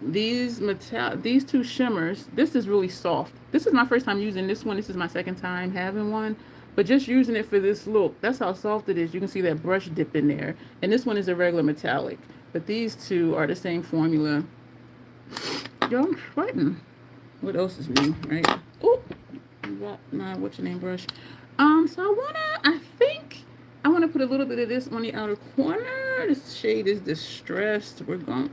These two shimmers, this is really soft. This is my first time using this one. This is my second time having one, but just using it for this look, that's how soft it is. You can see that brush dip in there, and this one is a regular metallic, but these two are the same formula. Yo, I'm sweating. What else is new, right? Oh, got my what's your name brush. So I think I want to put a little bit of this on the outer corner. This shade is Distressed. We're going,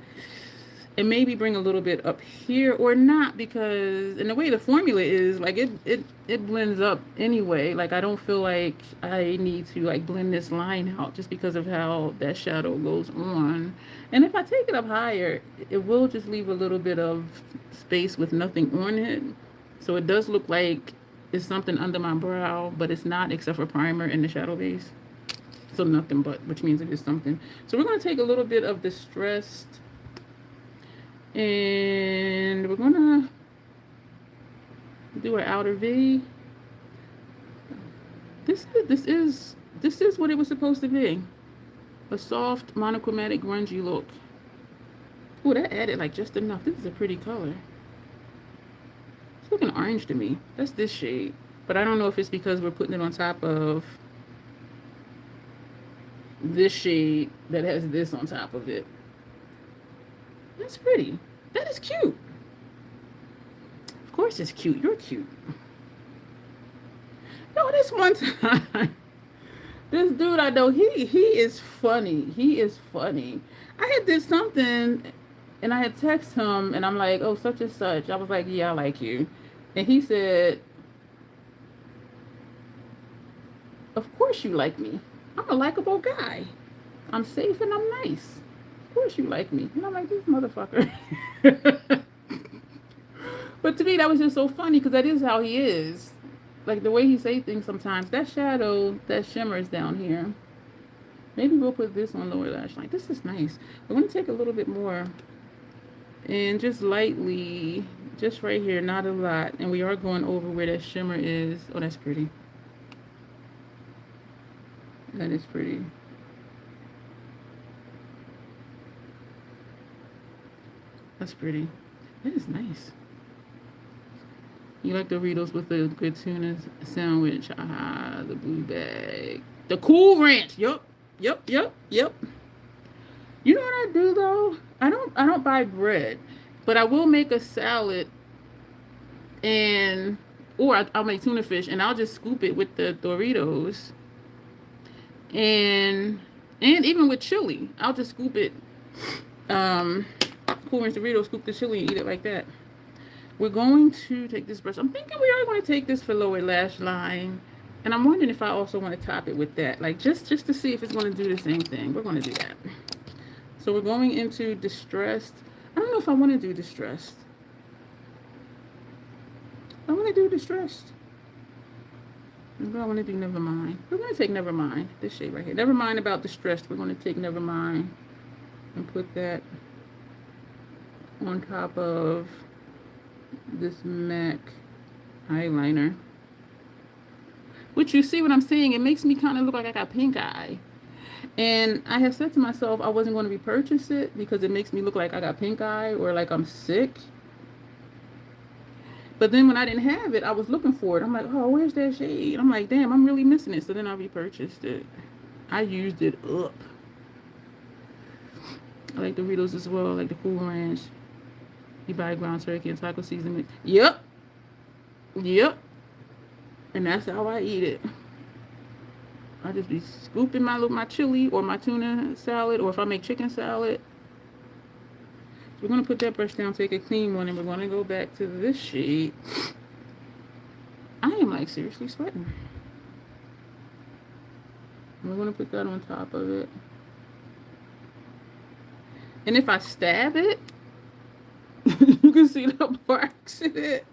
and maybe bring a little bit up here, or not, because in the way the formula is, like it blends up anyway. Like I don't feel like I need to like blend this line out just because of how that shadow goes on. And if I take it up higher, it will just leave a little bit of space with nothing on it. So it does look like it's something under my brow, but it's not, except for primer and the shadow base. So nothing but, which means it is something. So we're going to take a little bit of Distressed, and we're gonna do our outer V. This is what it was supposed to be. A soft monochromatic grungy look. Oh, that added like just enough. This is a pretty color. It's looking orange to me. That's this shade. But I don't know if it's because we're putting it on top of this shade that has this on top of it. That's pretty. That is cute. Of course it's cute. You're cute. No, this one time, this dude I know, he is funny. He is funny. I had did something, and I had texted him, and I'm like, oh, such and such. I was like, yeah, I like you. And he said, of course you like me. I'm a likable guy. I'm safe and I'm nice. Of course you like me. And I'm like, this motherfucker. But to me, that was just so funny, because that is how he is. Like the way he say things sometimes. That shadow, that shimmer is down here. Maybe we'll put this on lower lash line. This is nice. We're going to take a little bit more And just lightly, just right here, not a lot. And we are going over where that shimmer is. Oh, that's pretty. That is pretty. That's pretty. That is nice. You like Doritos with the good tuna sandwich. Ah, the blue bag. The Cool Ranch. Yup. Yup, yup, yup. You know what I do though? I don't buy bread, but I will make a salad and or I'll make tuna fish and I'll just scoop it with the Doritos and even with chili. I'll just scoop it Cool Ranch Doritos, scoop the chili and eat it like that. We're going to take this brush. I'm thinking we are going to take this for lower lash line. And I'm wondering if I also want to top it with that. Like just to see if it's going to do the same thing. We're going to do that. So we're going into Distressed. I don't know if I want to do Distressed. I want to do Distressed. But I want to do Nevermind. We're going to take Nevermind. This shade right here. Never mind about Distressed. We're going to take Nevermind and put that on top of this MAC eyeliner. Which you see what I'm saying, it makes me kind of look like I got pink eye. And I have said to myself I wasn't going to repurchase it because it makes me look like I got pink eye or like I'm sick. But then when I didn't have it, I was looking for it. I'm like, oh, where's that shade? I'm like, damn, I'm really missing it. So then I repurchased it. I used it up. I like Doritos as well. I like the Cool Ranch. You buy ground turkey and taco seasoning. Yep. Yep. And that's how I eat it. I just be scooping my chili or my tuna salad, or if I make chicken salad. So we're going to put that brush down, take a clean one, and we're going to go back to this shade. I am like seriously sweating. And we're going to put that on top of it. And if I stab it, you can see the marks in it.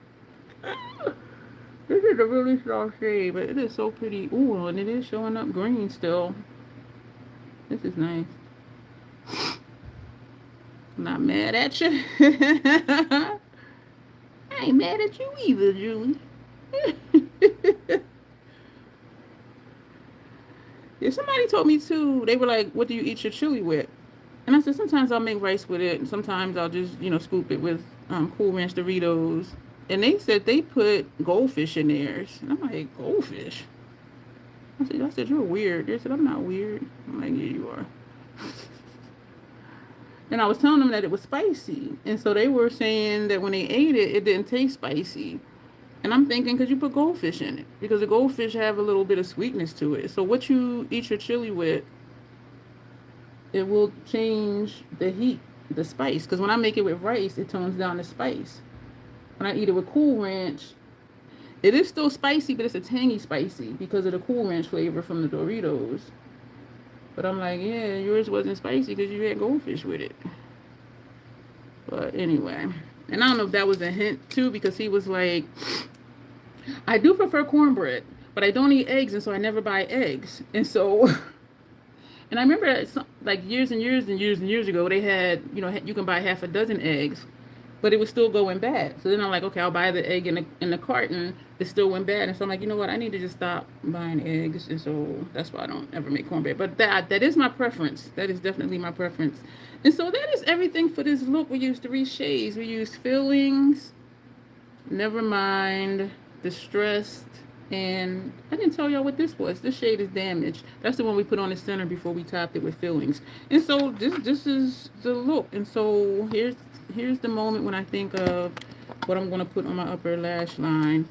This is a really soft shade, but it is so pretty. Ooh, and it is showing up green still. This is nice. I'm not mad at you. I ain't mad at you either, Julie. Yeah, somebody told me too, they were like, what do you eat your chili with? And I said, sometimes I'll make rice with it, and sometimes I'll just, scoop it with Cool Ranch Doritos. And they said they put goldfish in theirs. And I'm like, goldfish? I said, you're weird. They said, I'm not weird. I'm like, yeah, you are. And I was telling them that it was spicy. And so they were saying that when they ate it, it didn't taste spicy. And I'm thinking, because you put goldfish in it. Because the goldfish have a little bit of sweetness to it. So what you eat your chili with, it will change the heat, the spice. Because when I make it with rice, it tones down the spice. When I eat it with Cool Ranch, it is still spicy, but it's a tangy spicy because of the Cool Ranch flavor from the Doritos. But I'm like, yeah, yours wasn't spicy because you had goldfish with it. But anyway, and I don't know if that was a hint too, because he was like, I do prefer cornbread, but I don't eat eggs, and so I never buy eggs. And so, and I remember that like years and years and years and years ago, they had, you can buy half a dozen eggs. But it was still going bad. So then I'm like, okay, I'll buy the egg in the carton. It still went bad. And so I'm like, you know what? I need to just stop buying eggs. And so that's why I don't ever make cornbread. But that is my preference. That is definitely my preference. And so that is everything for this look. We used 3 shades. We used Fillings, Nevermind, Distressed, and I didn't tell y'all what this was. This shade is Damaged. That's the one we put on the center before we topped it with Fillings. And so this is the look. And so here's the moment when I think of what I'm going to put on my upper lash line.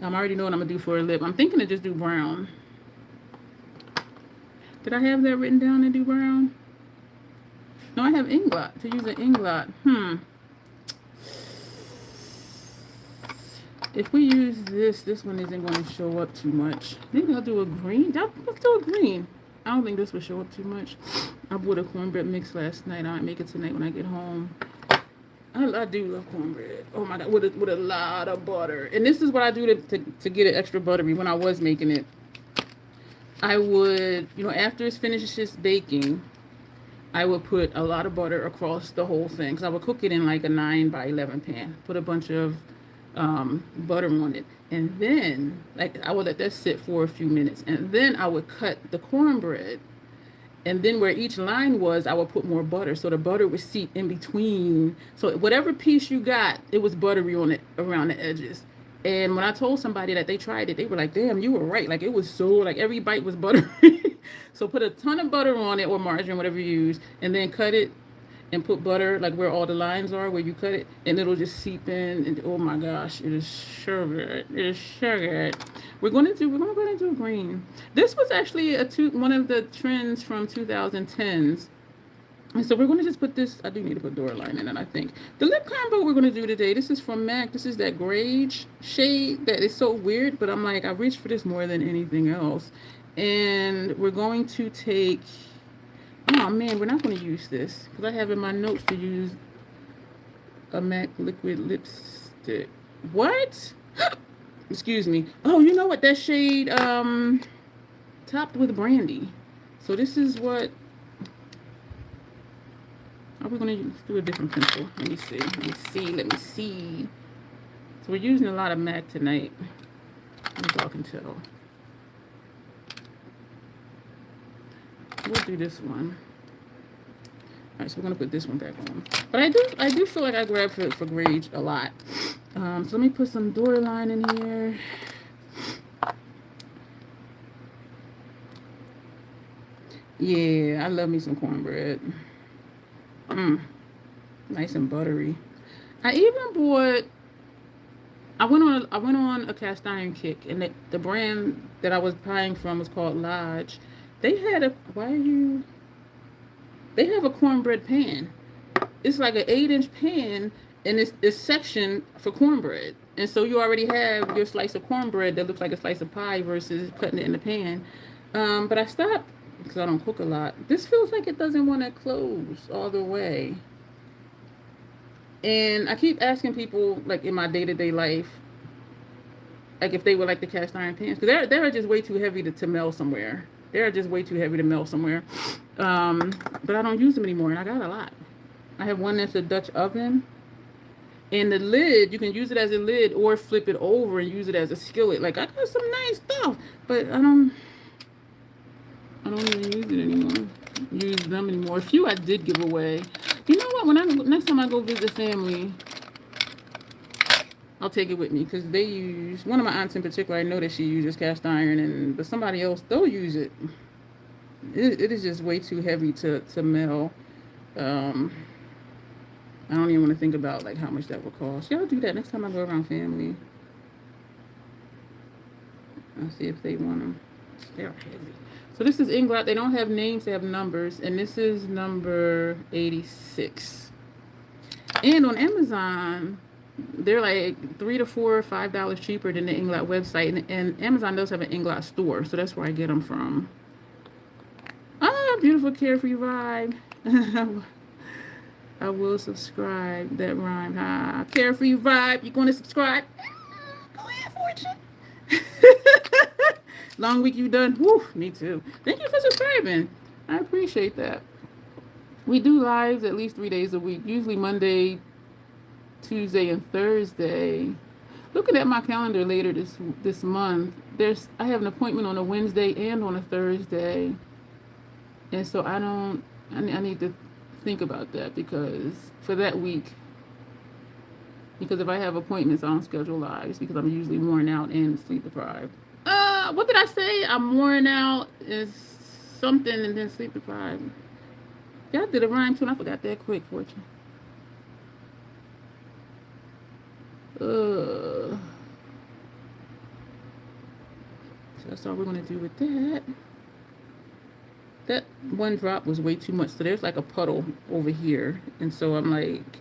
I already know what I'm going to do for a lip. I'm thinking to just do brown. Did I have that written down to do brown? No, I have Inglot, to use an Inglot. If we use this one isn't going to show up too much. Maybe I'll do a green. Let's do a green. I don't think this will show up too much. I bought a cornbread mix last night. I might make it tonight when I get home. I do love cornbread. Oh my God, with a lot of butter. And this is what I do to get it extra buttery. When I was making it, I would, after it finishes baking, I would put a lot of butter across the whole thing because I would cook it in like a 9 by 11 pan. Put a bunch of butter on it, and then like I would let that sit for a few minutes, and then I would cut the cornbread, and then where each line was, I would put more butter, so the butter would seep in between. So whatever piece you got, it was buttery on it around the edges. And when I told somebody that they tried it, they were like, "Damn, you were right! Like it was so like every bite was buttery." So put a ton of butter on it or margarine, whatever you use, and then cut it and put butter like where all the lines are where you cut it, and it'll just seep in. And oh my gosh, it is sure good. It is sure good. We're gonna go ahead and do green. This was actually one of the trends from 2010s. And so we're going to just put this, I do need to put Doraline in it, I think. The lip combo we're going to do today, this is from MAC. This is that Grunge shade that is so weird, but I'm like, I reached for this more than anything else. And we're going to take, oh man, we're not going to use this because I have in my notes to use a MAC liquid lipstick. What? Excuse me. Oh, you know what? That shade topped with brandy. So this is what, are we going to do a different pencil? Let me see. Let me see. So we're using a lot of MAC tonight. As y'all can tell. We'll do this one. Alright, so we're going to put this one back on. But I do feel like I grab for Grunge a lot. So let me put some Doraline in here. Yeah, I love me some cornbread. Nice and buttery. I even bought, I went on a cast iron kick, and the brand that I was buying from was called Lodge. They had they have a cornbread pan. It's like an 8-inch pan, and it's sectioned for cornbread. And so you already have your slice of cornbread that looks like a slice of pie versus cutting it in the pan. But I stopped because I don't cook a lot. This feels like it doesn't want to close all the way. And I keep asking people, like in my day-to-day life, like if they would like the cast iron pans, because they're just way too heavy to melt somewhere. They're just way too heavy to melt somewhere. But I don't use them anymore, and I got a lot. I have one that's a Dutch oven, and the lid, you can use it as a lid or flip it over and use it as a skillet. Like I got some nice stuff, but I don't even use it anymore. Use them anymore. A few I did give away. You know what? Next time I go visit family, I'll take it with me because they use, one of my aunts in particular, I know that she uses cast iron, but somebody else, they'll use it. It is just way too heavy to melt. I don't even want to think about like how much that would cost. Y'all do that next time I go around family. I'll see if they want them. They're heavy. So this is Inglot. They don't have names, they have numbers. And this is number 86. And on Amazon, they're like $3 to $4 or $5 cheaper than the Inglot website. And Amazon does have an Inglot store, so that's where I get them from. Ah, beautiful carefree vibe. I will subscribe. That rhyme. Ah, carefree vibe. You going to subscribe? Go ahead, Fortune. Long week you done? Woo, me too. Thank you for subscribing. I appreciate that. We do lives at least 3 days a week. Usually Monday, Tuesday, and Thursday. Looking at my calendar later this month, I have an appointment on a Wednesday and on a Thursday. And so I need to think about that because for that week, because if I have appointments, I don't schedule lives because I'm usually worn out and sleep deprived. What did I say? I'm worn out is something and then sleep deprived. Y'all did a rhyme too, and I forgot that quick, Fortune. So that's all we're gonna do with that. That one drop was way too much, so there's like a puddle over here, and so I'm like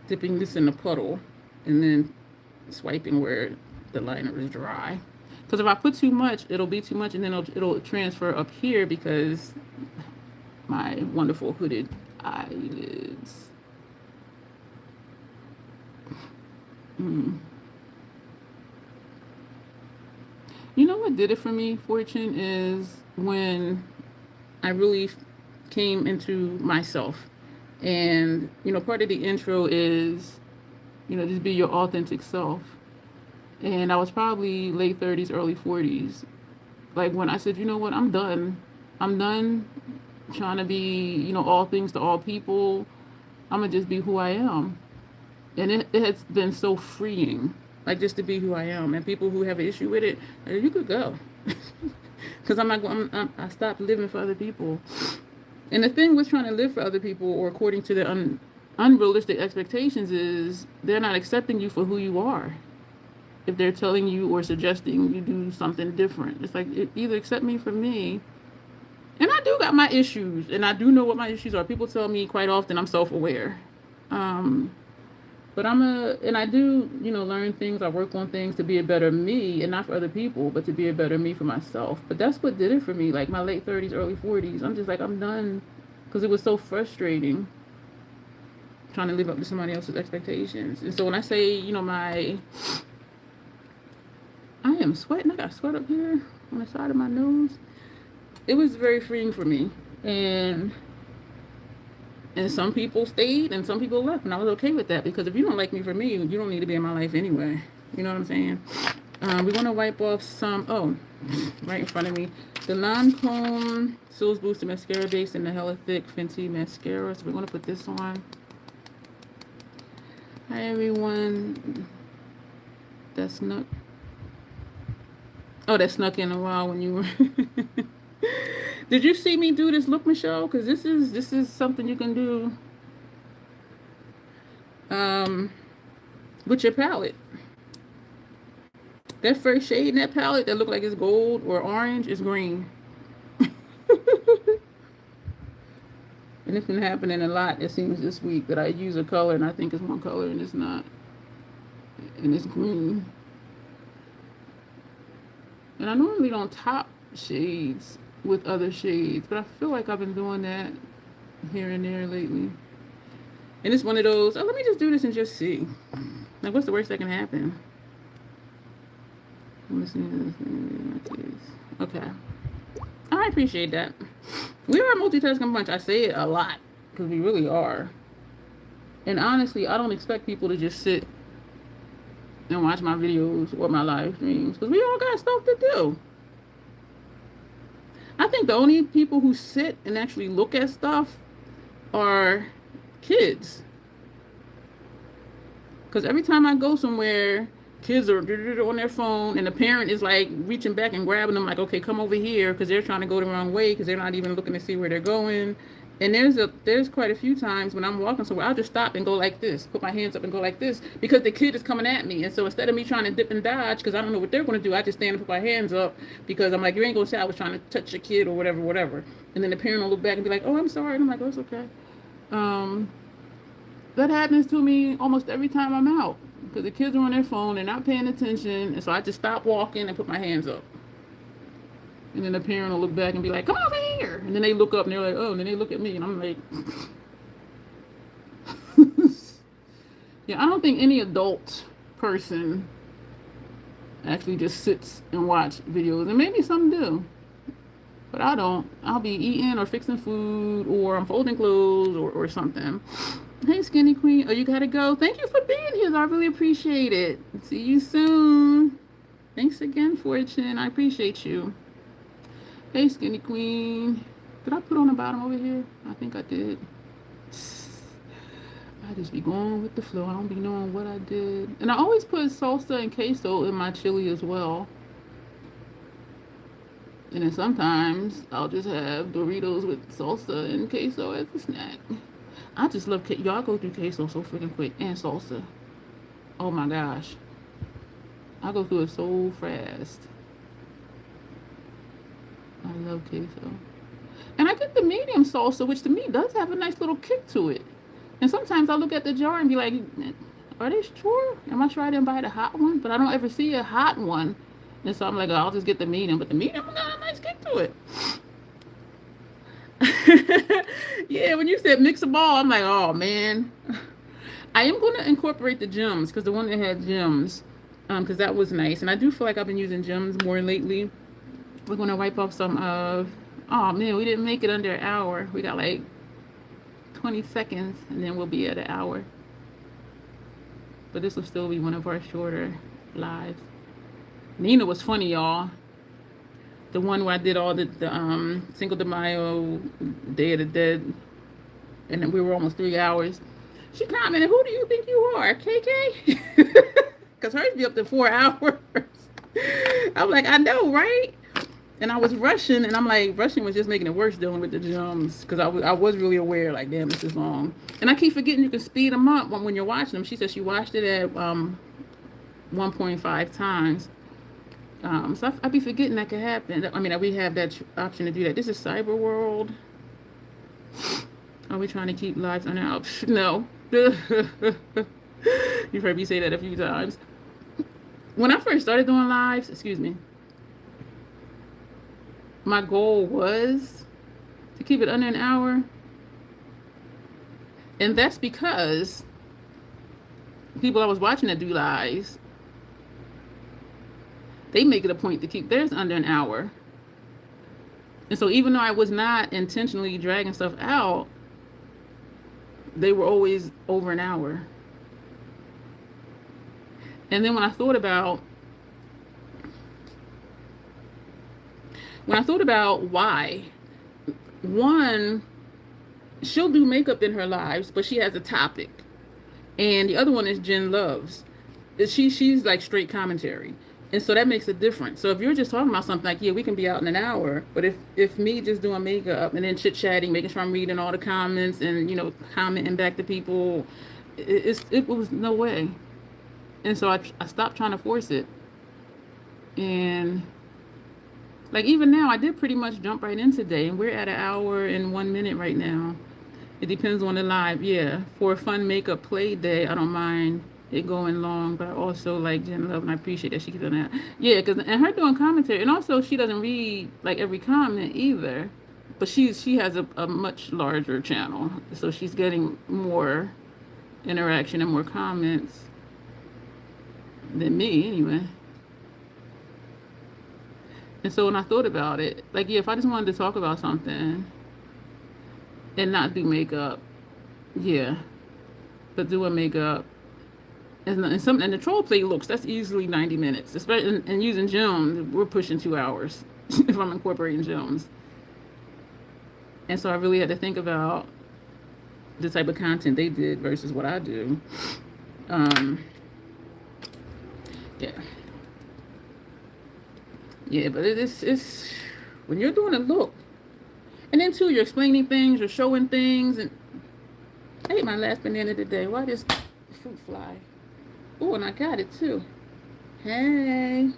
dipping this in the puddle and then swiping where the liner is dry. Because if I put too much, it'll be too much, and then it'll transfer up here because my wonderful hooded eyelids. You know what did it for me, Fortune, is when I really came into myself. And, you know, part of the intro is, you know, just be your authentic self. And I was probably late 30s, early 40s. Like when I said, you know what, I'm done. I'm done trying to be, you know, all things to all people. I'm going to just be who I am. And it has been so freeing, like just to be who I am. And people who have an issue with it, you could go. Because I'm not going, I stopped living for other people. And the thing with trying to live for other people or according to their unrealistic expectations is they're not accepting you for who you are. If they're telling you or suggesting you do something different, it's like either accept me for me. And I do got my issues, and I do know what my issues are. People tell me quite often I'm self-aware. But and I do, you know, learn things. I work on things to be a better me, and not for other people, but to be a better me for myself. But that's what did it for me. Like my late 30s, early 40s, I'm just like, I'm done, because it was so frustrating trying to live up to somebody else's expectations. And so when I say, you know, I am sweating. I got sweat up here on the side of my nose. It was very freeing for me, and some people stayed and some people left, and I was okay with that, because if you don't like me for me, you don't need to be in my life anyway. You know what I'm saying? We're gonna wipe off some, right in front of me, the Lancome Soul's Booster Mascara Base in the Hella Thick Fenty Mascara. So we're gonna put this on. Hi everyone. That snuck in a while when you were Did you see me do this look, Michelle? Because this is something you can do with your palette. That first shade in that palette that look like it's gold or orange is green. And it's been happening a lot, it seems, this week, that I use a color and I think it's one color and it's not. And it's green. And I normally don't top shades with other shades, but I feel like I've been doing that here and there lately. And it's one of those, let me just do this and just see. Like, what's the worst that can happen? Let me see. Okay. I appreciate that. We are a multitasking bunch. I say it a lot, because we really are. And honestly, I don't expect people to just sit and watch my videos or my live streams, because we all got stuff to do. I think the only people who sit and actually look at stuff are kids. Because every time I go somewhere, kids are on their phone, and the parent is like reaching back and grabbing them, like, okay, come over here, because they're trying to go the wrong way, because they're not even looking to see where they're going. And there's quite a few times when I'm walking somewhere, I'll just stop and go like this, put my hands up and go like this, because the kid is coming at me. And so instead of me trying to dip and dodge, because I don't know what they're going to do, I just stand and put my hands up, because I'm like, you ain't going to say I was trying to touch your kid or whatever. And then the parent will look back and be like, oh, I'm sorry. And I'm like, oh, it's okay. That happens to me almost every time I'm out, because the kids are on their phone, they're not paying attention. And so I just stop walking and put my hands up. And then the parent will look back and be like, come over here. And then they look up and they're like, oh, and then they look at me and I'm like, yeah, I don't think any adult person actually just sits and watch videos. And maybe some do, but I don't. I'll be eating or fixing food, or I'm folding clothes or something. Hey, Skinny Queen. Oh, you gotta go. Thank you for being here. I really appreciate it. See you soon. Thanks again, Fortune. I appreciate you. Hey, Skinny Queen. Did I put on the bottom over here? I think I did. I just be going with the flow. I don't be knowing what I did. And I always put salsa and queso in my chili as well. And then sometimes I'll just have Doritos with salsa and queso as a snack. I just love queso. Y'all go through queso so freaking quick. And salsa. Oh my gosh. I go through it so fast. I love queso. And I get the medium salsa, which to me does have a nice little kick to it. And sometimes I look at the jar and be like, are they sure? Am I sure I didn't buy the hot one? But I don't ever see a hot one. And so I'm like, oh, I'll just get the medium. But the medium got a nice kick to it. Yeah, when you said mix a ball, I'm like, oh, man. I am going to incorporate the gems, because the one that had gems, because that was nice. And I do feel like I've been using gems more lately. We're going to wipe off some of Oh man, we didn't make it under an hour. We got like 20 seconds and then we'll be at an hour. But this will still be one of our shorter lives. Nina was funny, y'all. The one where I did all the Cinco de Mayo, Day of the Dead, and then we were almost 3 hours. She commented, "Who do you think you are, KK?" Because hers be up to 4 hours. I'm like, I know, right? And I was rushing, and I'm like, rushing was just making it worse dealing with the gems because I was really aware, like, damn, this is long. And I keep forgetting you can speed them up when you're watching them. She said she watched it at 1.5 times. So I be forgetting that could happen. I mean, we have that option to do that. This is Cyber World. Are we trying to keep lives on out? No. You've heard me say that a few times. When I first started doing lives, excuse me, my goal was to keep it under an hour. And that's because people I was watching that do lives, they make it a point to keep theirs under an hour. And so even though I was not intentionally dragging stuff out, they were always over an hour. And then when I thought about why, one, she'll do makeup in her lives, but she has a topic. And the other one is Jen Loves. She's like straight commentary. And so that makes a difference. So if you're just talking about something like, yeah, we can be out in an hour. But if me just doing makeup and then chit-chatting, making sure I'm reading all the comments and, commenting back to people, it was no way. And so I stopped trying to force it. And like even now, I did pretty much jump right in today. And we're at 1 hour and 1 minute right now. It depends on the live. Yeah, for a fun makeup play day, I don't mind it going long, but I also like Jen Love, and I appreciate that she keeps doing that. Yeah, and her doing commentary, and also she doesn't read like every comment either, but she has a much larger channel, so she's getting more interaction and more comments than me anyway. And so when I thought about it, like, yeah, if I just wanted to talk about something and not do makeup, yeah, but doing makeup. And the troll play looks, that's easily 90 minutes. Especially and using gems, we're pushing 2 hours if I'm incorporating gems. And so I really had to think about the type of content they did versus what I do. Yeah. Yeah, but it's when you're doing a look, and then too, you're explaining things, you're showing things, and I ate my last banana today. Why does fruit fly? Oh, and I got it too. Hey.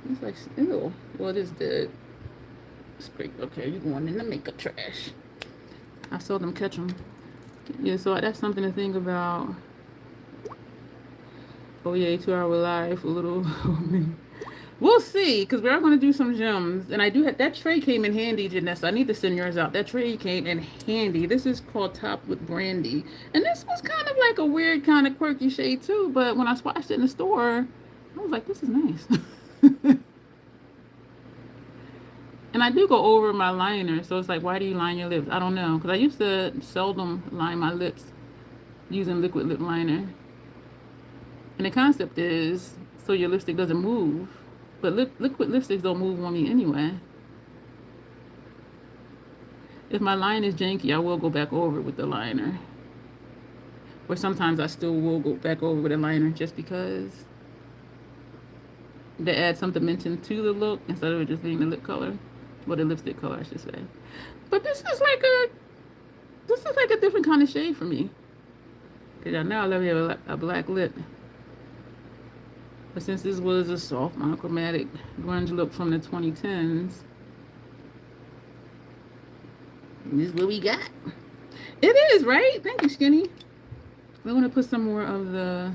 It's like, ew. Well, it is dead. It's great. Okay, you're going in the makeup trash. I saw them catch them. Yeah, so that's something to think about. Oh, yeah, 2 hour live, a little. We'll see, because we are going to do some gems. And I do have, that tray came in handy, Janessa. I need to send yours out. That tray came in handy. This is called Top with Brandy. And this was kind of like a weird kind of quirky shade too. But when I swatched it in the store, I was like, this is nice. And I do go over my liner. So it's like, why do you line your lips? I don't know. Because I used to seldom line my lips using liquid lip liner. And the concept is so your lipstick doesn't move. But liquid lipsticks don't move on me anyway. If my line is janky, I will go back over with the liner. Or sometimes I still will go back over with a liner just because they add some dimension to the look instead of it just being the lip color. Or the lipstick color, I should say. But this is like a different kind of shade for me. Because I know I love you a black lip. But since this was a soft monochromatic grunge look from the 2010s, this is what we got. It is, right? Thank you, Skinny. We're going to put some more of the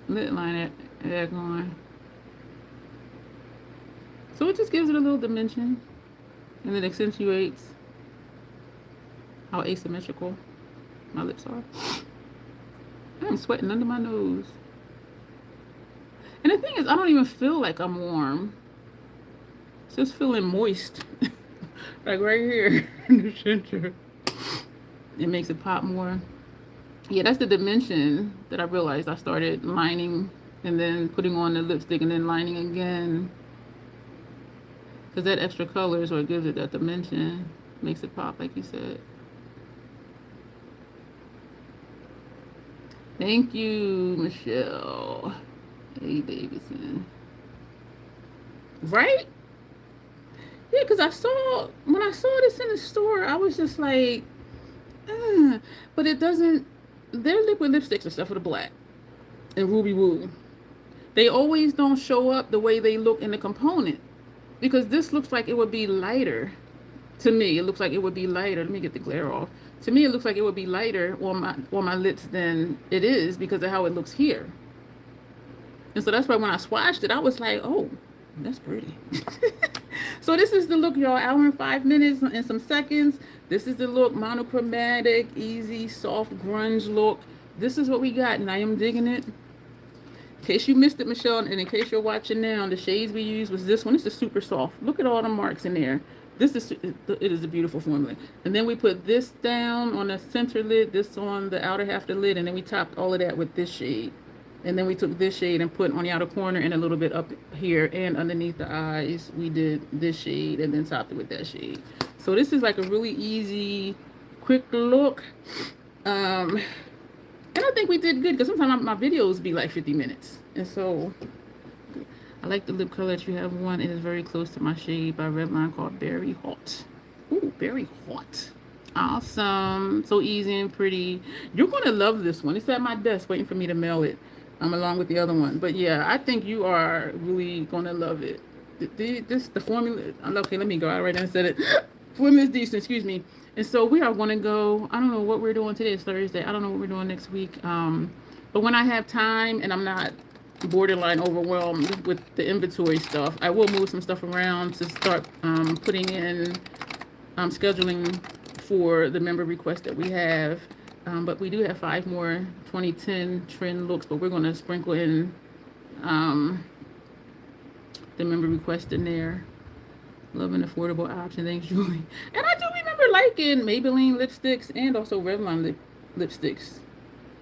lip liner back on. So it just gives it a little dimension. And it accentuates how asymmetrical my lips are. I'm sweating under my nose. And the thing is, I don't even feel like I'm warm. It's just feeling moist. Like right here in the center. It makes it pop more. Yeah, that's the dimension that I realized. I started lining and then putting on the lipstick and then lining again. Because that extra color is what gives it that dimension. Makes it pop, like you said. Thank you, Michelle A. Davidson. Right? Yeah, because when I saw this in the store, I was just like, but it doesn't, their liquid lipsticks except for the black and Ruby Woo, they always don't show up the way they look in the component, because this looks like it would be lighter. To me, it looks like it would be lighter. Let me get the glare off. To me, it looks like it would be lighter on my lips than it is because of how it looks here. And so that's why when I swatched it, I was like, oh, that's pretty. So this is the look, y'all. Hour and 5 minutes and some seconds. This is the look, monochromatic, easy, soft, grunge look. This is what we got, and I am digging it. In case you missed it, Michelle, and in case you're watching now, the shades we used was this one. This is super soft. Look at all the marks in there. It is a beautiful formula. And then we put this down on the center lid, this on the outer half of the lid, and then we topped all of that with this shade. And then we took this shade and put on the outer corner and a little bit up here and underneath the eyes. We did this shade and then topped it with that shade. So this is like a really easy, quick look. And I think we did good because sometimes my videos be like 50 minutes. And so I like the lip color that you have one. It is very close to my shade by Revlon called Berry Hot. Ooh, Berry Hot. Awesome. So easy and pretty. You're going to love this one. It's at my desk waiting for me to mail it. Along with the other one. But yeah, I think you are really going to love it. The formula. Okay, let me go. I already said it. Formula is decent, excuse me. And so we are going to go. I don't know what we're doing today. It's Thursday. I don't know what we're doing next week. But when I have time and I'm not borderline overwhelmed with the inventory stuff, I will move some stuff around to start putting in scheduling for the member requests that we have. But we do have 5 more 2010 trend looks, but we're going to sprinkle in the member request in there. Love an affordable option. Thanks, Julie. And I do remember liking Maybelline lipsticks and also Revlon lipsticks.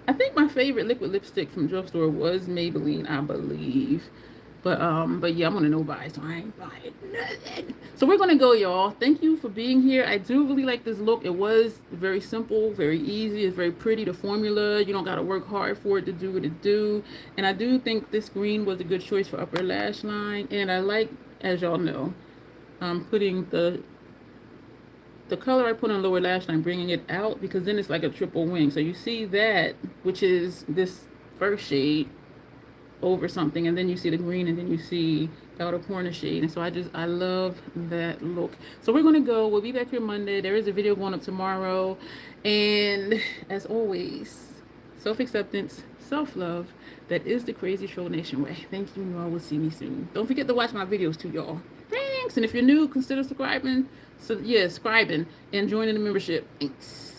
I think my favorite liquid lipstick from drugstore was Maybelline, I believe. But yeah, I'm on a no buy, so I ain't buying nothing. So we're gonna go, y'all. Thank you for being here. I do really like this look. It was very simple, very easy. It's very pretty. The formula, you don't gotta work hard for it to do what it do. And I do think this green was a good choice for upper lash line. And I like, as y'all know, putting the color I put on lower lash line, bringing it out, because then it's like a triple wing. So you see that, which is this first shade over something, and then you see the green, and then you see the outer corner shade. And so I love that look. So we're gonna go. We'll be back here Monday. There is a video going up tomorrow, and as always, self-acceptance, self-love, that is the Crazy Troll Nation way. Thank you. You all will see me soon. Don't forget to watch my videos too, y'all. Thanks. And if you're new, consider subscribing. So yeah, subscribing and joining the membership. Thanks.